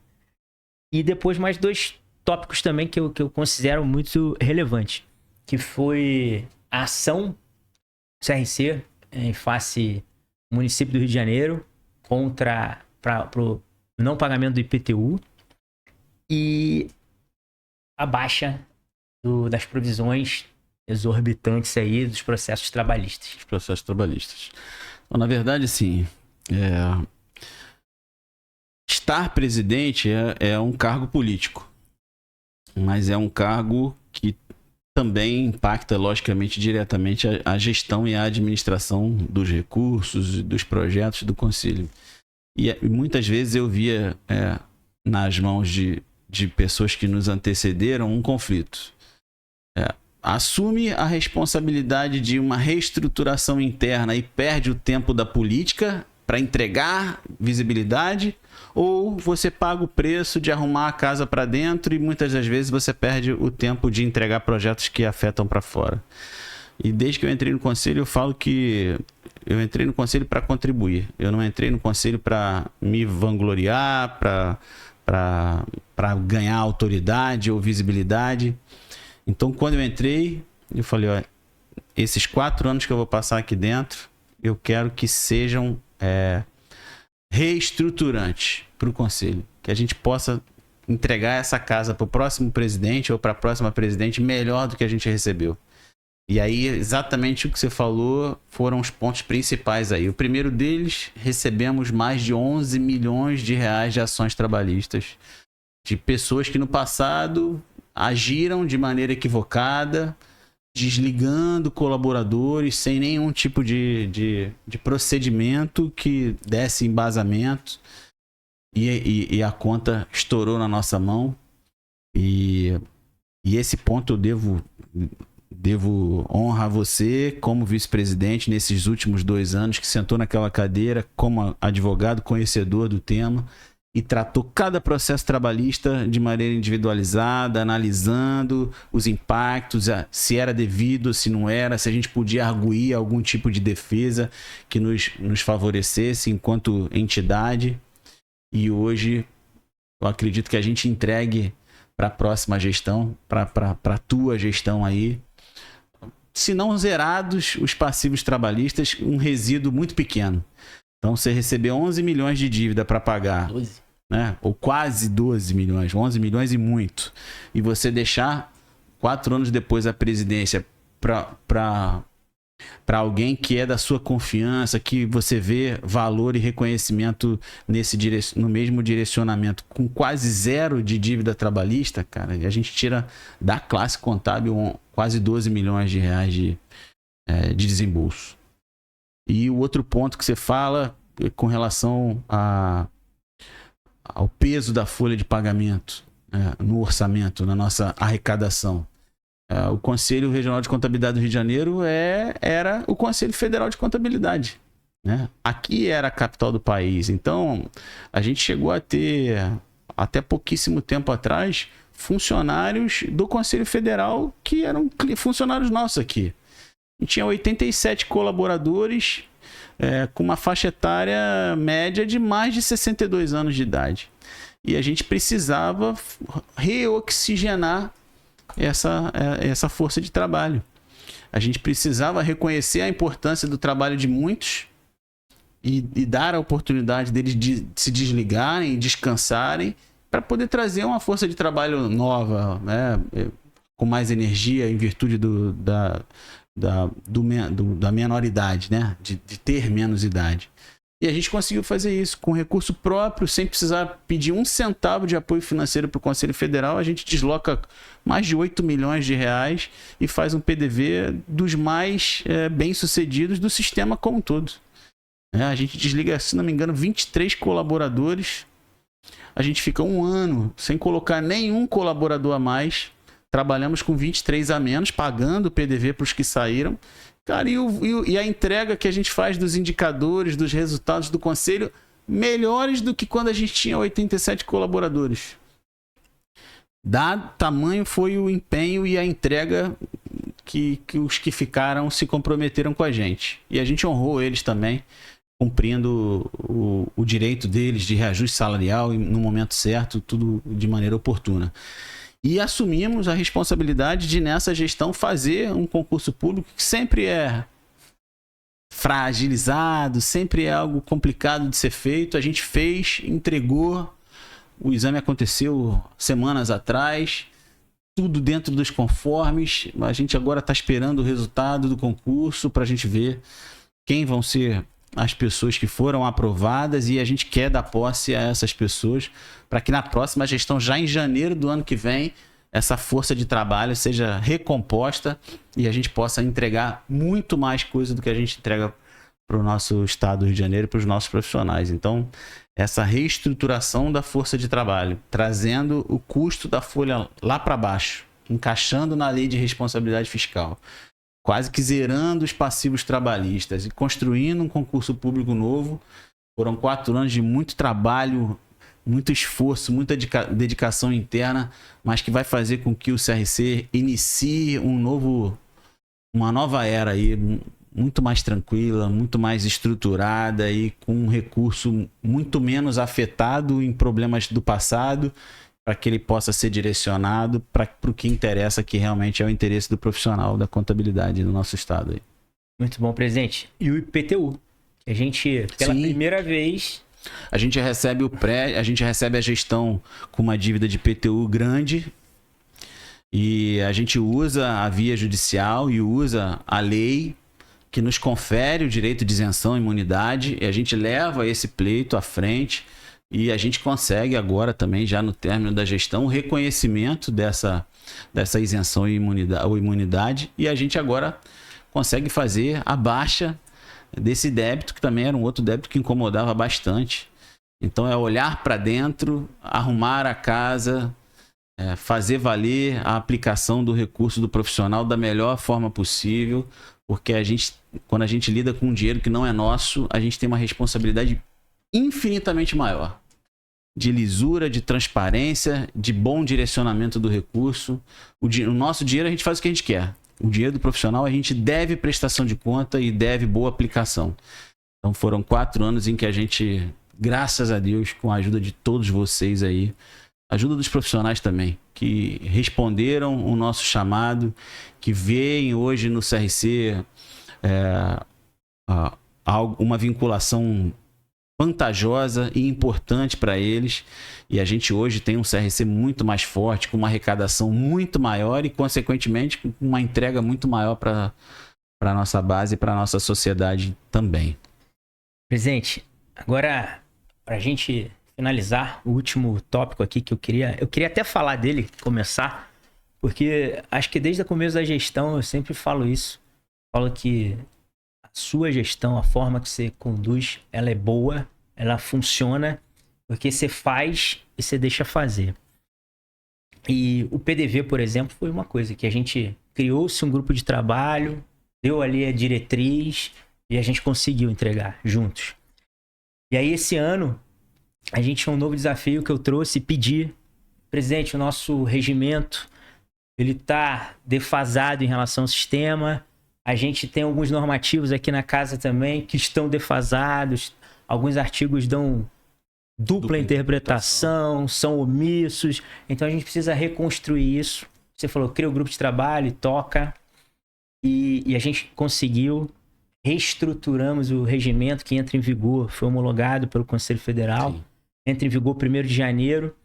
e depois mais 2 tópicos também que eu considero muito relevantes, que foi a ação CRC em face ao município do Rio de Janeiro contra pro não pagamento do IPTU e a baixa das provisões exorbitantes aí dos processos trabalhistas. Os processos trabalhistas. Então, na verdade, assim, estar presidente é um cargo político, mas é um cargo que também impacta, logicamente, diretamente a gestão e a administração dos recursos e dos projetos do Conselho. E muitas vezes eu via nas mãos de pessoas que nos antecederam um conflito. Assume a responsabilidade de uma reestruturação interna e perde o tempo da política para entregar visibilidade, ou você paga o preço de arrumar a casa para dentro e muitas das vezes você perde o tempo de entregar projetos que afetam para fora. E desde que eu entrei no conselho, eu falo que eu entrei no conselho para contribuir. Eu não entrei no conselho para me vangloriar, para ganhar autoridade ou visibilidade. Então, quando eu entrei, eu falei, ó, esses 4 anos que eu vou passar aqui dentro, eu quero que sejam reestruturantes para o conselho. Que a gente possa entregar essa casa para o próximo presidente ou para a próxima presidente melhor do que a gente recebeu. E aí, exatamente o que você falou foram os pontos principais aí. O primeiro deles, recebemos mais de 11 milhões de reais de ações trabalhistas de pessoas que no passado agiram de maneira equivocada, desligando colaboradores sem nenhum tipo de procedimento que desse embasamento. E a conta estourou na nossa mão. E esse ponto eu devo devo honra a você como vice-presidente nesses últimos 2 anos, que sentou naquela cadeira como advogado conhecedor do tema e tratou cada processo trabalhista de maneira individualizada, analisando os impactos, se era devido, se não era, se a gente podia arguir algum tipo de defesa que nos favorecesse enquanto entidade. E hoje eu acredito que a gente entregue para a próxima gestão, para a tua gestão aí, se não zerados os passivos trabalhistas, um resíduo muito pequeno. Então, você receber 11 milhões de dívida para pagar, 12. né? Ou quase 12 milhões, 11 milhões e muito, e você deixar 4 anos depois a presidência para alguém que é da sua confiança, que você vê valor e reconhecimento no mesmo direcionamento, com quase 0 de dívida trabalhista, cara, a gente tira da classe contábil quase 12 milhões de reais de desembolso. E o outro ponto que você fala com relação ao peso da folha de pagamento no orçamento, na nossa arrecadação. O Conselho Regional de Contabilidade do Rio de Janeiro era o Conselho Federal de Contabilidade, né? Aqui era a capital do país. Então, a gente chegou a ter, até pouquíssimo tempo atrás, funcionários do Conselho Federal que eram funcionários nossos aqui. E tinha 87 colaboradores com uma faixa etária média de mais de 62 anos de idade. E a gente precisava reoxigenar essa força de trabalho. A gente precisava reconhecer a importância do trabalho de muitos e dar a oportunidade deles de se desligarem, descansarem, para poder trazer uma força de trabalho nova, né? Com mais energia, em virtude da menoridade, né? De ter menos idade. E a gente conseguiu fazer isso com recurso próprio, sem precisar pedir 1 centavo de apoio financeiro para o Conselho Federal. A gente desloca mais de 8 milhões de reais e faz um PDV dos mais bem-sucedidos do sistema como um todo. A gente desliga, se não me engano, 23 colaboradores. A gente fica 1 ano sem colocar nenhum colaborador a mais. Trabalhamos com 23 a menos, pagando o PDV para os que saíram. Cara, e a entrega que a gente faz dos indicadores, dos resultados do conselho, melhores do que quando a gente tinha 87 colaboradores. Dado tamanho foi o empenho e a entrega que os que ficaram se comprometeram com a gente. E a gente honrou eles também, cumprindo o direito deles de reajuste salarial no momento certo, tudo de maneira oportuna. E assumimos a responsabilidade de, nessa gestão, fazer um concurso público que sempre é fragilizado, sempre é algo complicado de ser feito. A gente fez, entregou, o exame aconteceu semanas atrás, tudo dentro dos conformes. A gente agora está esperando o resultado do concurso para a gente ver quem vão ser as pessoas que foram aprovadas, e a gente quer dar posse a essas pessoas para que na próxima gestão, já em janeiro do ano que vem, essa força de trabalho seja recomposta e a gente possa entregar muito mais coisa do que a gente entrega para o nosso estado do Rio de Janeiro e para os nossos profissionais. Então, essa reestruturação da força de trabalho, trazendo o custo da folha lá para baixo, encaixando na lei de responsabilidade fiscal, quase que zerando os passivos trabalhistas e construindo um concurso público novo. Foram 4 anos de muito trabalho, muito esforço, muita dedicação interna, mas que vai fazer com que o CRC inicie uma nova era aí, muito mais tranquila, muito mais estruturada e com um recurso muito menos afetado em problemas do passado, para que ele possa ser direcionado para o que interessa, que realmente é o interesse do profissional da contabilidade no nosso estado aí. Muito bom, presidente. E o IPTU? A gente, pela primeira vez... A gente recebe a gente recebe a gestão com uma dívida de IPTU grande, e a gente usa a via judicial e usa a lei que nos confere o direito de isenção e imunidade, e a gente leva esse pleito à frente. E a gente consegue agora também, já no término da gestão, o reconhecimento dessa isenção e imunidade. E a gente agora consegue fazer a baixa desse débito, que também era um outro débito que incomodava bastante. Então é olhar para dentro, arrumar a casa, fazer valer a aplicação do recurso do profissional da melhor forma possível, porque quando a gente lida com um dinheiro que não é nosso, a gente tem uma responsabilidade infinitamente maior. De lisura, de transparência, de bom direcionamento do recurso. O nosso dinheiro a gente faz o que a gente quer. O dinheiro do profissional a gente deve prestação de conta e deve boa aplicação. Então foram 4 anos em que a gente, graças a Deus, com a ajuda de todos vocês aí, ajuda dos profissionais também, que responderam o nosso chamado, que veem hoje no CRC uma vinculação vantajosa e importante para eles. E a gente hoje tem um CRC muito mais forte, com uma arrecadação muito maior e, consequentemente, com uma entrega muito maior para a nossa base e para a nossa sociedade também. Presidente, agora, para a gente finalizar o último tópico aqui que eu queria até falar dele, começar, porque acho que desde o começo da gestão eu sempre falo isso. Falo que a sua gestão, a forma que você conduz, ela é boa, ela funciona, porque você faz e você deixa fazer. E o PDV, por exemplo, foi uma coisa que a gente criou-se um grupo de trabalho, deu ali a diretriz e a gente conseguiu entregar juntos. E aí esse ano a gente tinha um novo desafio que eu trouxe e pedi: presidente, o nosso regimento ele tá defasado em relação ao sistema. A gente tem alguns normativos aqui na casa também que estão defasados. Alguns artigos dão dupla interpretação, são omissos. Então a gente precisa reconstruir isso. Você falou, cria o grupo de trabalho e toca. E a gente conseguiu. Reestruturamos o regimento que entra em vigor. Foi homologado pelo Conselho Federal. Sim. Entra em vigor 1º de janeiro.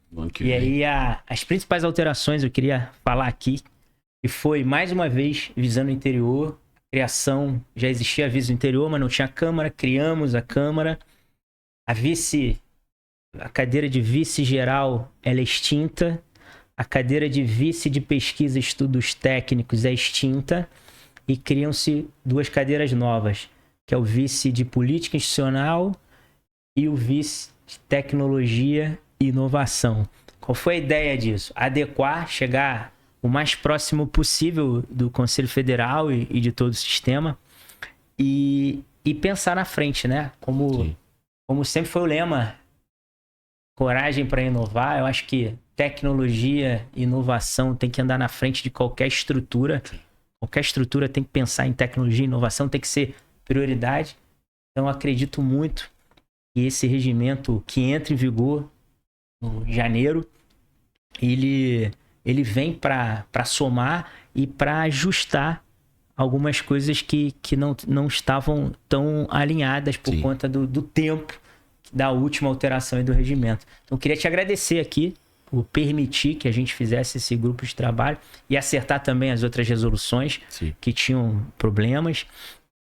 E aí as principais alterações eu queria falar aqui. E foi, mais uma vez, visando o interior. Criação, já existia aviso do interior, mas não tinha Câmara. Criamos a Câmara. A cadeira de vice-geral ela é extinta. A cadeira de vice de pesquisa e estudos técnicos é extinta. E criam-se 2 cadeiras novas, que é o vice de política institucional e o vice de tecnologia e inovação. Qual foi a ideia disso? Adequar, chegar o mais próximo possível do Conselho Federal e de todo o sistema e pensar na frente, né? Como sempre foi o lema, coragem para inovar. Eu acho que tecnologia e inovação tem que andar na frente de qualquer estrutura. Qualquer estrutura tem que pensar em tecnologia e inovação, tem que ser prioridade. Então, eu acredito muito que esse regimento que entra em vigor em janeiro, ele vem para somar e para ajustar algumas coisas que não estavam tão alinhadas por conta do tempo da última alteração do regimento. Então, eu queria te agradecer aqui por permitir que a gente fizesse esse grupo de trabalho e acertar também as outras resoluções que tinham problemas.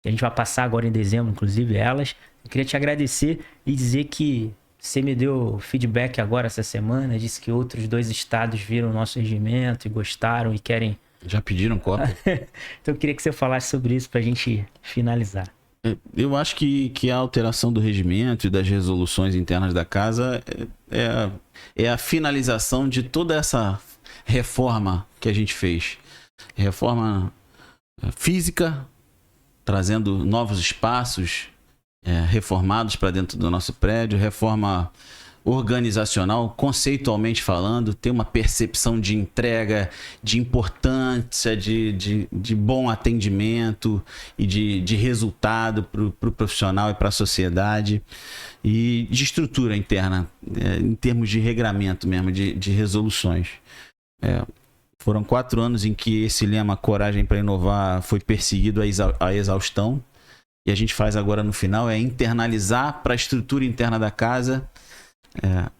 A gente vai passar agora em dezembro, inclusive, elas. Eu queria te agradecer e dizer que você me deu feedback agora essa semana, disse que outros 2 estados viram o nosso regimento e gostaram e querem... Já pediram cópia? Então eu queria que você falasse sobre isso para a gente finalizar. Eu acho que a alteração do regimento e das resoluções internas da casa é a finalização de toda essa reforma que a gente fez. Reforma física, trazendo novos espaços reformados para dentro do nosso prédio, reforma organizacional, conceitualmente falando, ter uma percepção de entrega, de importância, de bom atendimento e de resultado para o profissional e para a sociedade, e de estrutura interna, em termos de regramento mesmo, de resoluções. Foram 4 anos em que esse lema Coragem para Inovar foi perseguido à exaustão, e a gente faz agora no final é internalizar para a estrutura interna da casa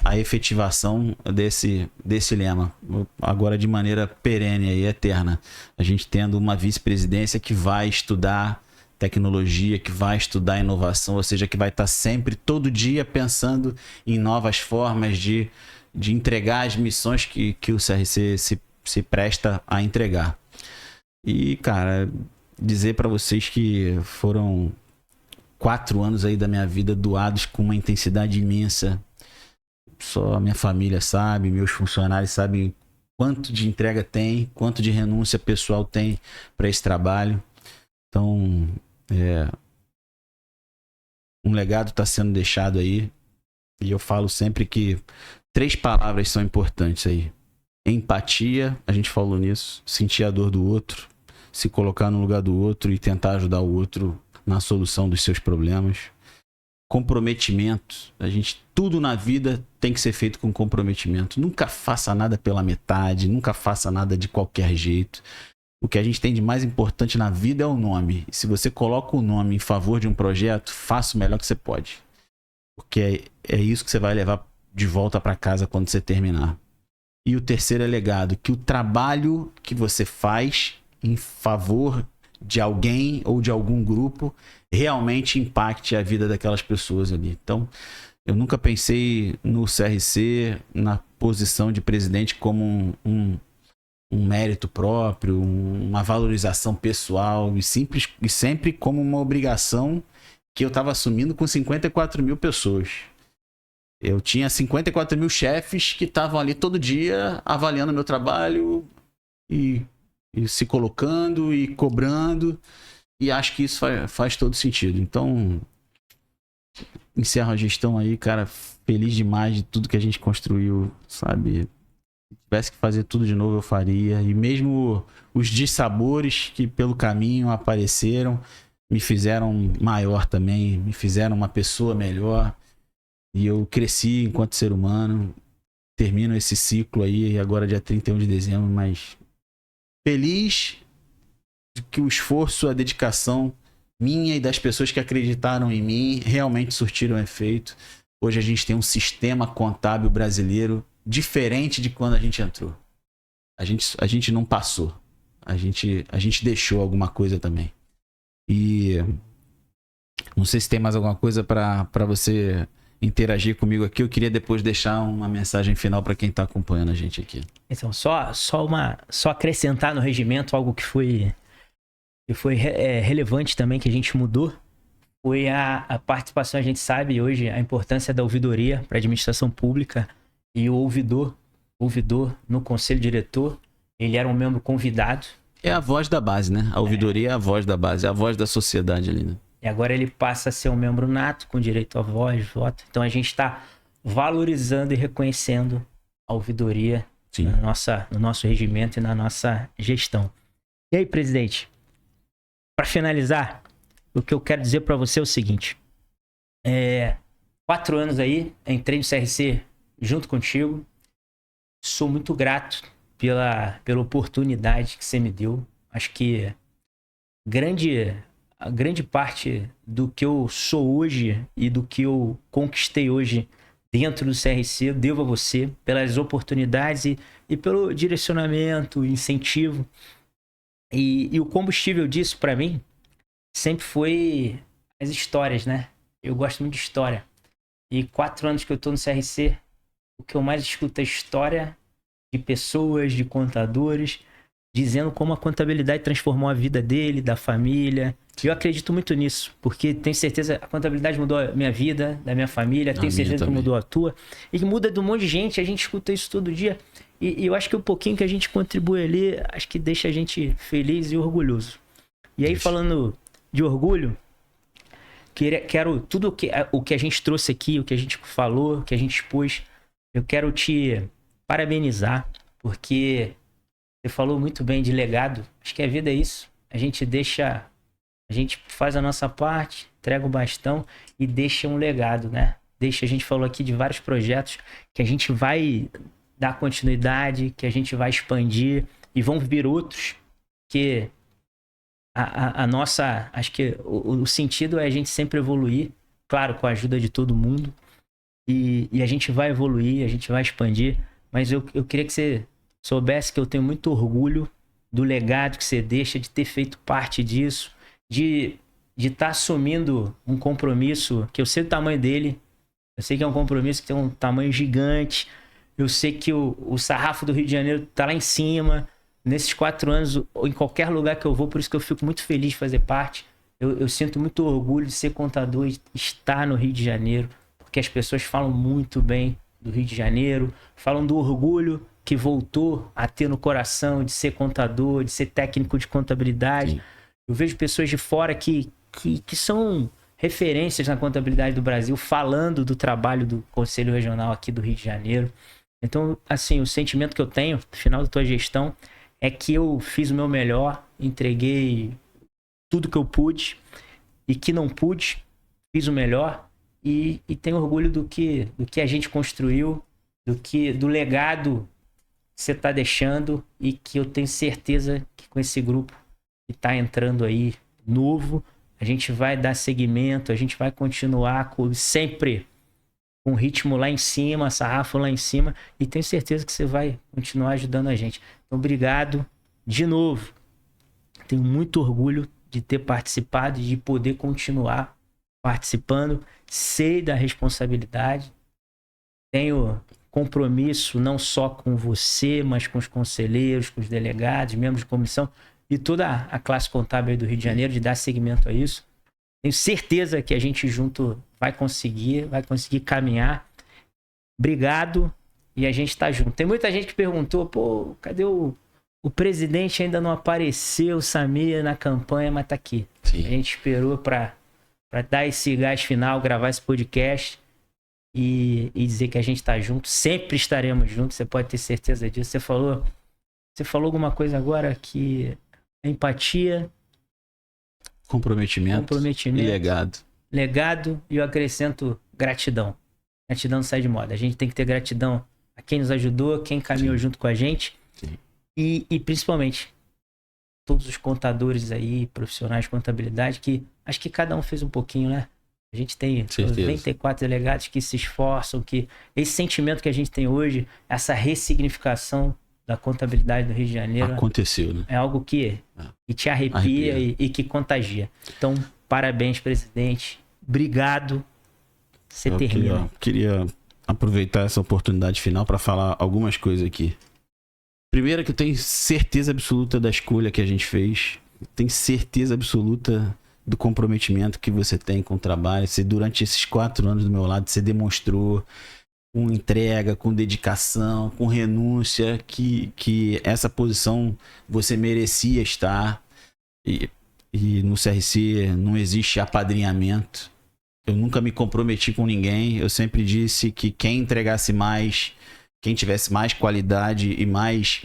a efetivação desse lema, agora de maneira perene e eterna. A gente tendo uma vice-presidência que vai estudar tecnologia, que vai estudar inovação, ou seja, que vai estar sempre, todo dia, pensando em novas formas de entregar as missões que o CRC se presta a entregar. E, cara, dizer para vocês que foram 4 anos aí da minha vida doados com uma intensidade imensa. Só a minha família sabe, meus funcionários sabem quanto de entrega tem, quanto de renúncia pessoal tem para esse trabalho. Então, um legado está sendo deixado aí. E eu falo sempre que 3 palavras são importantes aí. Empatia, a gente falou nisso. Sentir a dor do outro. Se colocar no lugar do outro e tentar ajudar o outro na solução dos seus problemas. Comprometimento. Tudo na vida tem que ser feito com comprometimento. Nunca faça nada pela metade. Nunca faça nada de qualquer jeito. O que a gente tem de mais importante na vida é o nome. E se você coloca o nome em favor de um projeto, faça o melhor que você pode. Porque é isso que você vai levar de volta para casa quando você terminar. E o terceiro é legado, que o trabalho que você faz em favor de alguém ou de algum grupo realmente impacte a vida daquelas pessoas ali. Então, eu nunca pensei no CRC, na posição de presidente, como um mérito próprio, uma valorização pessoal e sempre como uma obrigação que eu estava assumindo com 54 mil pessoas. Eu tinha 54 mil chefes que estavam ali todo dia avaliando meu trabalho e se colocando e cobrando, e acho que isso faz todo sentido. Então, encerro a gestão aí, cara, feliz demais de tudo que a gente construiu, sabe? Se tivesse que fazer tudo de novo, eu faria. E mesmo os dissabores que pelo caminho apareceram, me fizeram maior também, me fizeram uma pessoa melhor. E eu cresci enquanto ser humano. Termino esse ciclo aí agora dia 31 de dezembro, mas feliz de que o esforço, a dedicação minha e das pessoas que acreditaram em mim realmente surtiram efeito. Hoje a gente tem um sistema contábil brasileiro diferente de quando a gente entrou. A gente não passou. A gente deixou alguma coisa também. E não sei se tem mais alguma coisa para você interagir comigo aqui. Eu queria depois deixar uma mensagem final para quem está acompanhando a gente aqui. Então, só acrescentar no regimento algo que foi relevante também, que a gente mudou, foi a participação. A gente sabe hoje a importância da ouvidoria para a administração pública, e o ouvidor no conselho diretor, ele era um membro convidado. É a voz da base, né? A ouvidoria é a voz da base, é a voz da sociedade ali, né? E agora ele passa a ser um membro nato, com direito a voz, voto. Então a gente está valorizando e reconhecendo a ouvidoria no nosso regimento e na nossa gestão. E aí, presidente, para finalizar, o que eu quero dizer para você é o seguinte. 4 anos aí, entrei no CRC junto contigo. Sou muito grato pela oportunidade que você me deu. Acho que a grande parte do que eu sou hoje e do que eu conquistei hoje dentro do CRC, eu devo a você, pelas oportunidades e pelo direcionamento, incentivo. E o combustível disso, para mim, sempre foi as histórias, né? Eu gosto muito de história. E 4 anos que eu tô no CRC, o que eu mais escuto é história de pessoas, de contadores, dizendo como a contabilidade transformou a vida dele, da família. E eu acredito muito nisso, porque tenho certeza a contabilidade mudou a minha vida, da minha família, tenho certeza que mudou a tua, e que muda de um monte de gente, a gente escuta isso todo dia. E eu acho que o pouquinho que a gente contribui ali, acho que deixa a gente feliz e orgulhoso. E aí, falando de orgulho, quero tudo o que a gente trouxe aqui, o que a gente falou, o que a gente expôs, eu quero te parabenizar, porque você falou muito bem de legado. Acho que a vida é isso. A gente faz a nossa parte, entrega o bastão e deixa um legado, né? A gente falou aqui de vários projetos que a gente vai dar continuidade, que a gente vai expandir, e vão vir outros, que a nossa... Acho que o sentido é a gente sempre evoluir, claro, com a ajuda de todo mundo, e a gente vai evoluir, a gente vai expandir, mas eu queria que você soubesse que eu tenho muito orgulho do legado que você deixa, de ter feito parte disso, de estar assumindo um compromisso, que eu sei o tamanho dele, eu sei que é um compromisso que tem um tamanho gigante, eu sei que o sarrafo do Rio de Janeiro tá lá em cima, nesses 4 anos, ou em qualquer lugar que eu vou, por isso que eu fico muito feliz de fazer parte. Eu sinto muito orgulho de ser contador e estar no Rio de Janeiro, porque as pessoas falam muito bem do Rio de Janeiro, falam do orgulho que voltou a ter no coração de ser contador, de ser técnico de contabilidade. Sim. Eu vejo pessoas de fora que são referências na contabilidade do Brasil, falando do trabalho do Conselho Regional aqui do Rio de Janeiro. Então, assim, o sentimento que eu tenho no final da tua gestão é que eu fiz o meu melhor, entreguei tudo que eu pude, e que não pude, fiz o melhor, e tenho orgulho do que a gente construiu, do legado que você está deixando, e que eu tenho certeza que com esse grupo que está entrando aí novo, a gente vai dar seguimento, a gente vai continuar sempre com o ritmo lá em cima, sarrafo lá em cima, e tenho certeza que você vai continuar ajudando a gente. Então, obrigado de novo. Tenho muito orgulho de ter participado e de poder continuar participando. Sei da responsabilidade. Tenho compromisso não só com você, mas com os conselheiros, com os delegados, membros de comissão e toda a classe contábil aí do Rio de Janeiro, de dar seguimento a isso. Tenho certeza que a gente junto vai conseguir caminhar. Obrigado, e a gente está junto. Tem muita gente que perguntou, pô, cadê o presidente? Ainda não apareceu, o Samir, na campanha, mas tá aqui. Sim. A gente esperou para dar esse gás final, gravar esse podcast e dizer que a gente está junto. Sempre estaremos juntos, você pode ter certeza disso. Você falou alguma coisa agora que empatia, comprometimento e legado. Legado, e eu acrescento gratidão. Gratidão não sai de moda. A gente tem que ter gratidão a quem nos ajudou, quem caminhou junto com a gente. Sim. E principalmente todos os contadores aí, profissionais de contabilidade, que acho que cada um fez um pouquinho, né? A gente tem 94 delegados que se esforçam, que esse sentimento que a gente tem hoje, essa ressignificação da contabilidade do Rio de Janeiro, aconteceu, né? É algo que te arrepia. E que contagia. Então, parabéns, presidente. Obrigado. Você termina. Queria aproveitar essa oportunidade final para falar algumas coisas aqui. Primeiro, que eu tenho certeza absoluta da escolha que a gente fez. Tenho certeza absoluta do comprometimento que você tem com o trabalho. Você, durante esses 4 anos do meu lado, você demonstrou com entrega, com dedicação, com renúncia, que essa posição você merecia estar. E no CRC não existe apadrinhamento. Eu nunca me comprometi com ninguém. Eu sempre disse que quem entregasse mais, quem tivesse mais qualidade e mais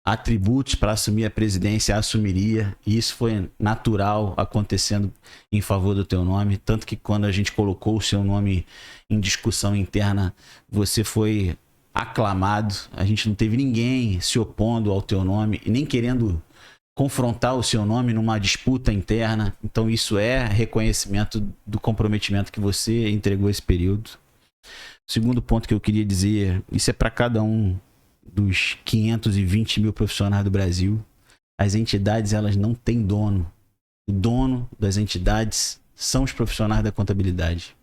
atributos para assumir a presidência, assumiria. E isso foi natural acontecendo em favor do teu nome. Tanto que quando a gente colocou o seu nome em discussão interna, você foi aclamado. A gente não teve ninguém se opondo ao teu nome e nem querendo confrontar o seu nome numa disputa interna. Então isso é reconhecimento do comprometimento que você entregou esse período. O segundo ponto que eu queria dizer, isso é para cada um dos 520 mil profissionais do Brasil. As entidades, elas não têm dono. O dono das entidades são os profissionais da contabilidade.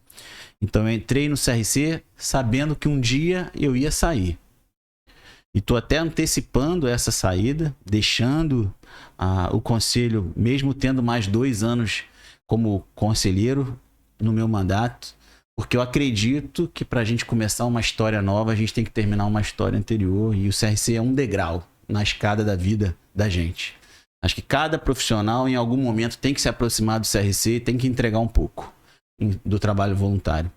Então eu entrei no CRC sabendo que um dia eu ia sair. E estou até antecipando essa saída, deixando o conselho, mesmo tendo mais 2 anos como conselheiro no meu mandato, porque eu acredito que para a gente começar uma história nova, a gente tem que terminar uma história anterior, e o CRC é um degrau na escada da vida da gente. Acho que cada profissional, em algum momento, tem que se aproximar do CRC e tem que entregar um pouco do trabalho voluntário.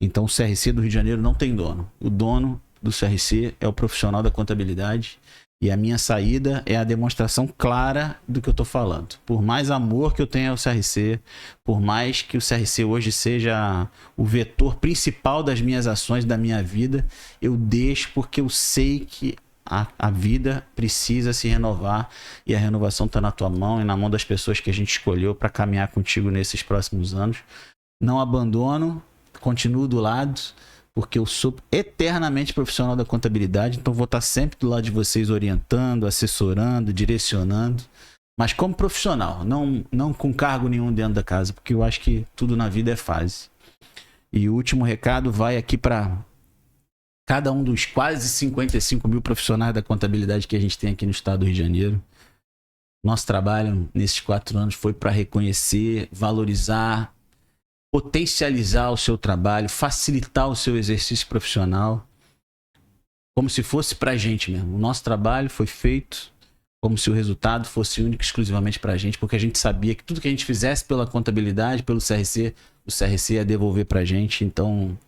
Então o CRC do Rio de Janeiro não tem dono. O dono do CRC é o profissional da contabilidade, e a minha saída é a demonstração clara do que eu estou falando. Por mais amor que eu tenha ao CRC, por mais que o CRC hoje seja o vetor principal das minhas ações, da minha vida, eu deixo porque eu sei que a vida precisa se renovar, e a renovação está na tua mão e na mão das pessoas que a gente escolheu para caminhar contigo nesses próximos anos. Não abandono, continuo do lado, porque eu sou eternamente profissional da contabilidade, então vou estar sempre do lado de vocês, orientando, assessorando, direcionando, mas como profissional, não com cargo nenhum dentro da casa, porque eu acho que tudo na vida é fase. E o último recado vai aqui para cada um dos quase 55 mil profissionais da contabilidade que a gente tem aqui no estado do Rio de Janeiro. Nosso trabalho nesses 4 anos foi para reconhecer, valorizar, potencializar o seu trabalho, facilitar o seu exercício profissional. como se fosse pra gente mesmo. O nosso trabalho foi feito como se o resultado fosse único e exclusivamente pra gente, porque a gente sabia que tudo que a gente fizesse pela contabilidade, pelo CRC, o CRC ia devolver pra gente. Então,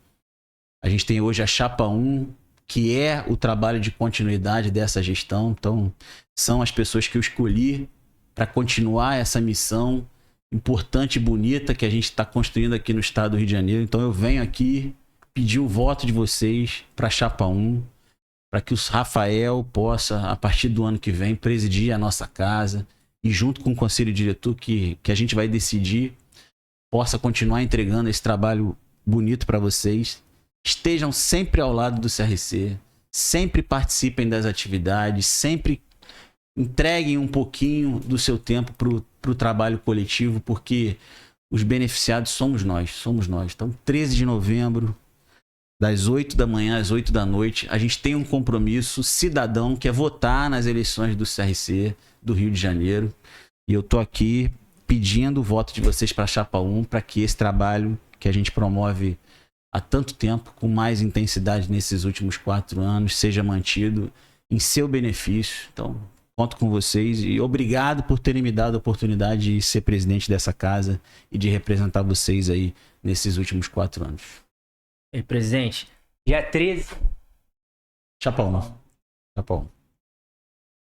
a gente tem hoje a Chapa 1, que é o trabalho de continuidade dessa gestão. Então, são as pessoas que eu escolhi para continuar essa missão importante e bonita que a gente está construindo aqui no estado do Rio de Janeiro. Então, eu venho aqui pedir o voto de vocês para a Chapa 1, para que o Rafael possa, a partir do ano que vem, presidir a nossa casa e, junto com o conselho diretor que a gente vai decidir, possa continuar entregando esse trabalho bonito para vocês. Estejam sempre ao lado do CRC, sempre participem das atividades, sempre entreguem um pouquinho do seu tempo para o trabalho coletivo, porque os beneficiados somos nós. Então, 13 de novembro, das 8 da manhã às 8 da noite, a gente tem um compromisso cidadão que é votar nas eleições do CRC do Rio de Janeiro. E eu tô aqui pedindo o voto de vocês para a Chapa 1, para que esse trabalho que a gente promove há tanto tempo, com mais intensidade nesses últimos 4 anos, seja mantido em seu benefício. Então, conto com vocês e obrigado por terem me dado a oportunidade de ser presidente dessa casa e de representar vocês aí nesses últimos 4 anos. E, presidente, dia 13. Chapa 1. Chapa 1.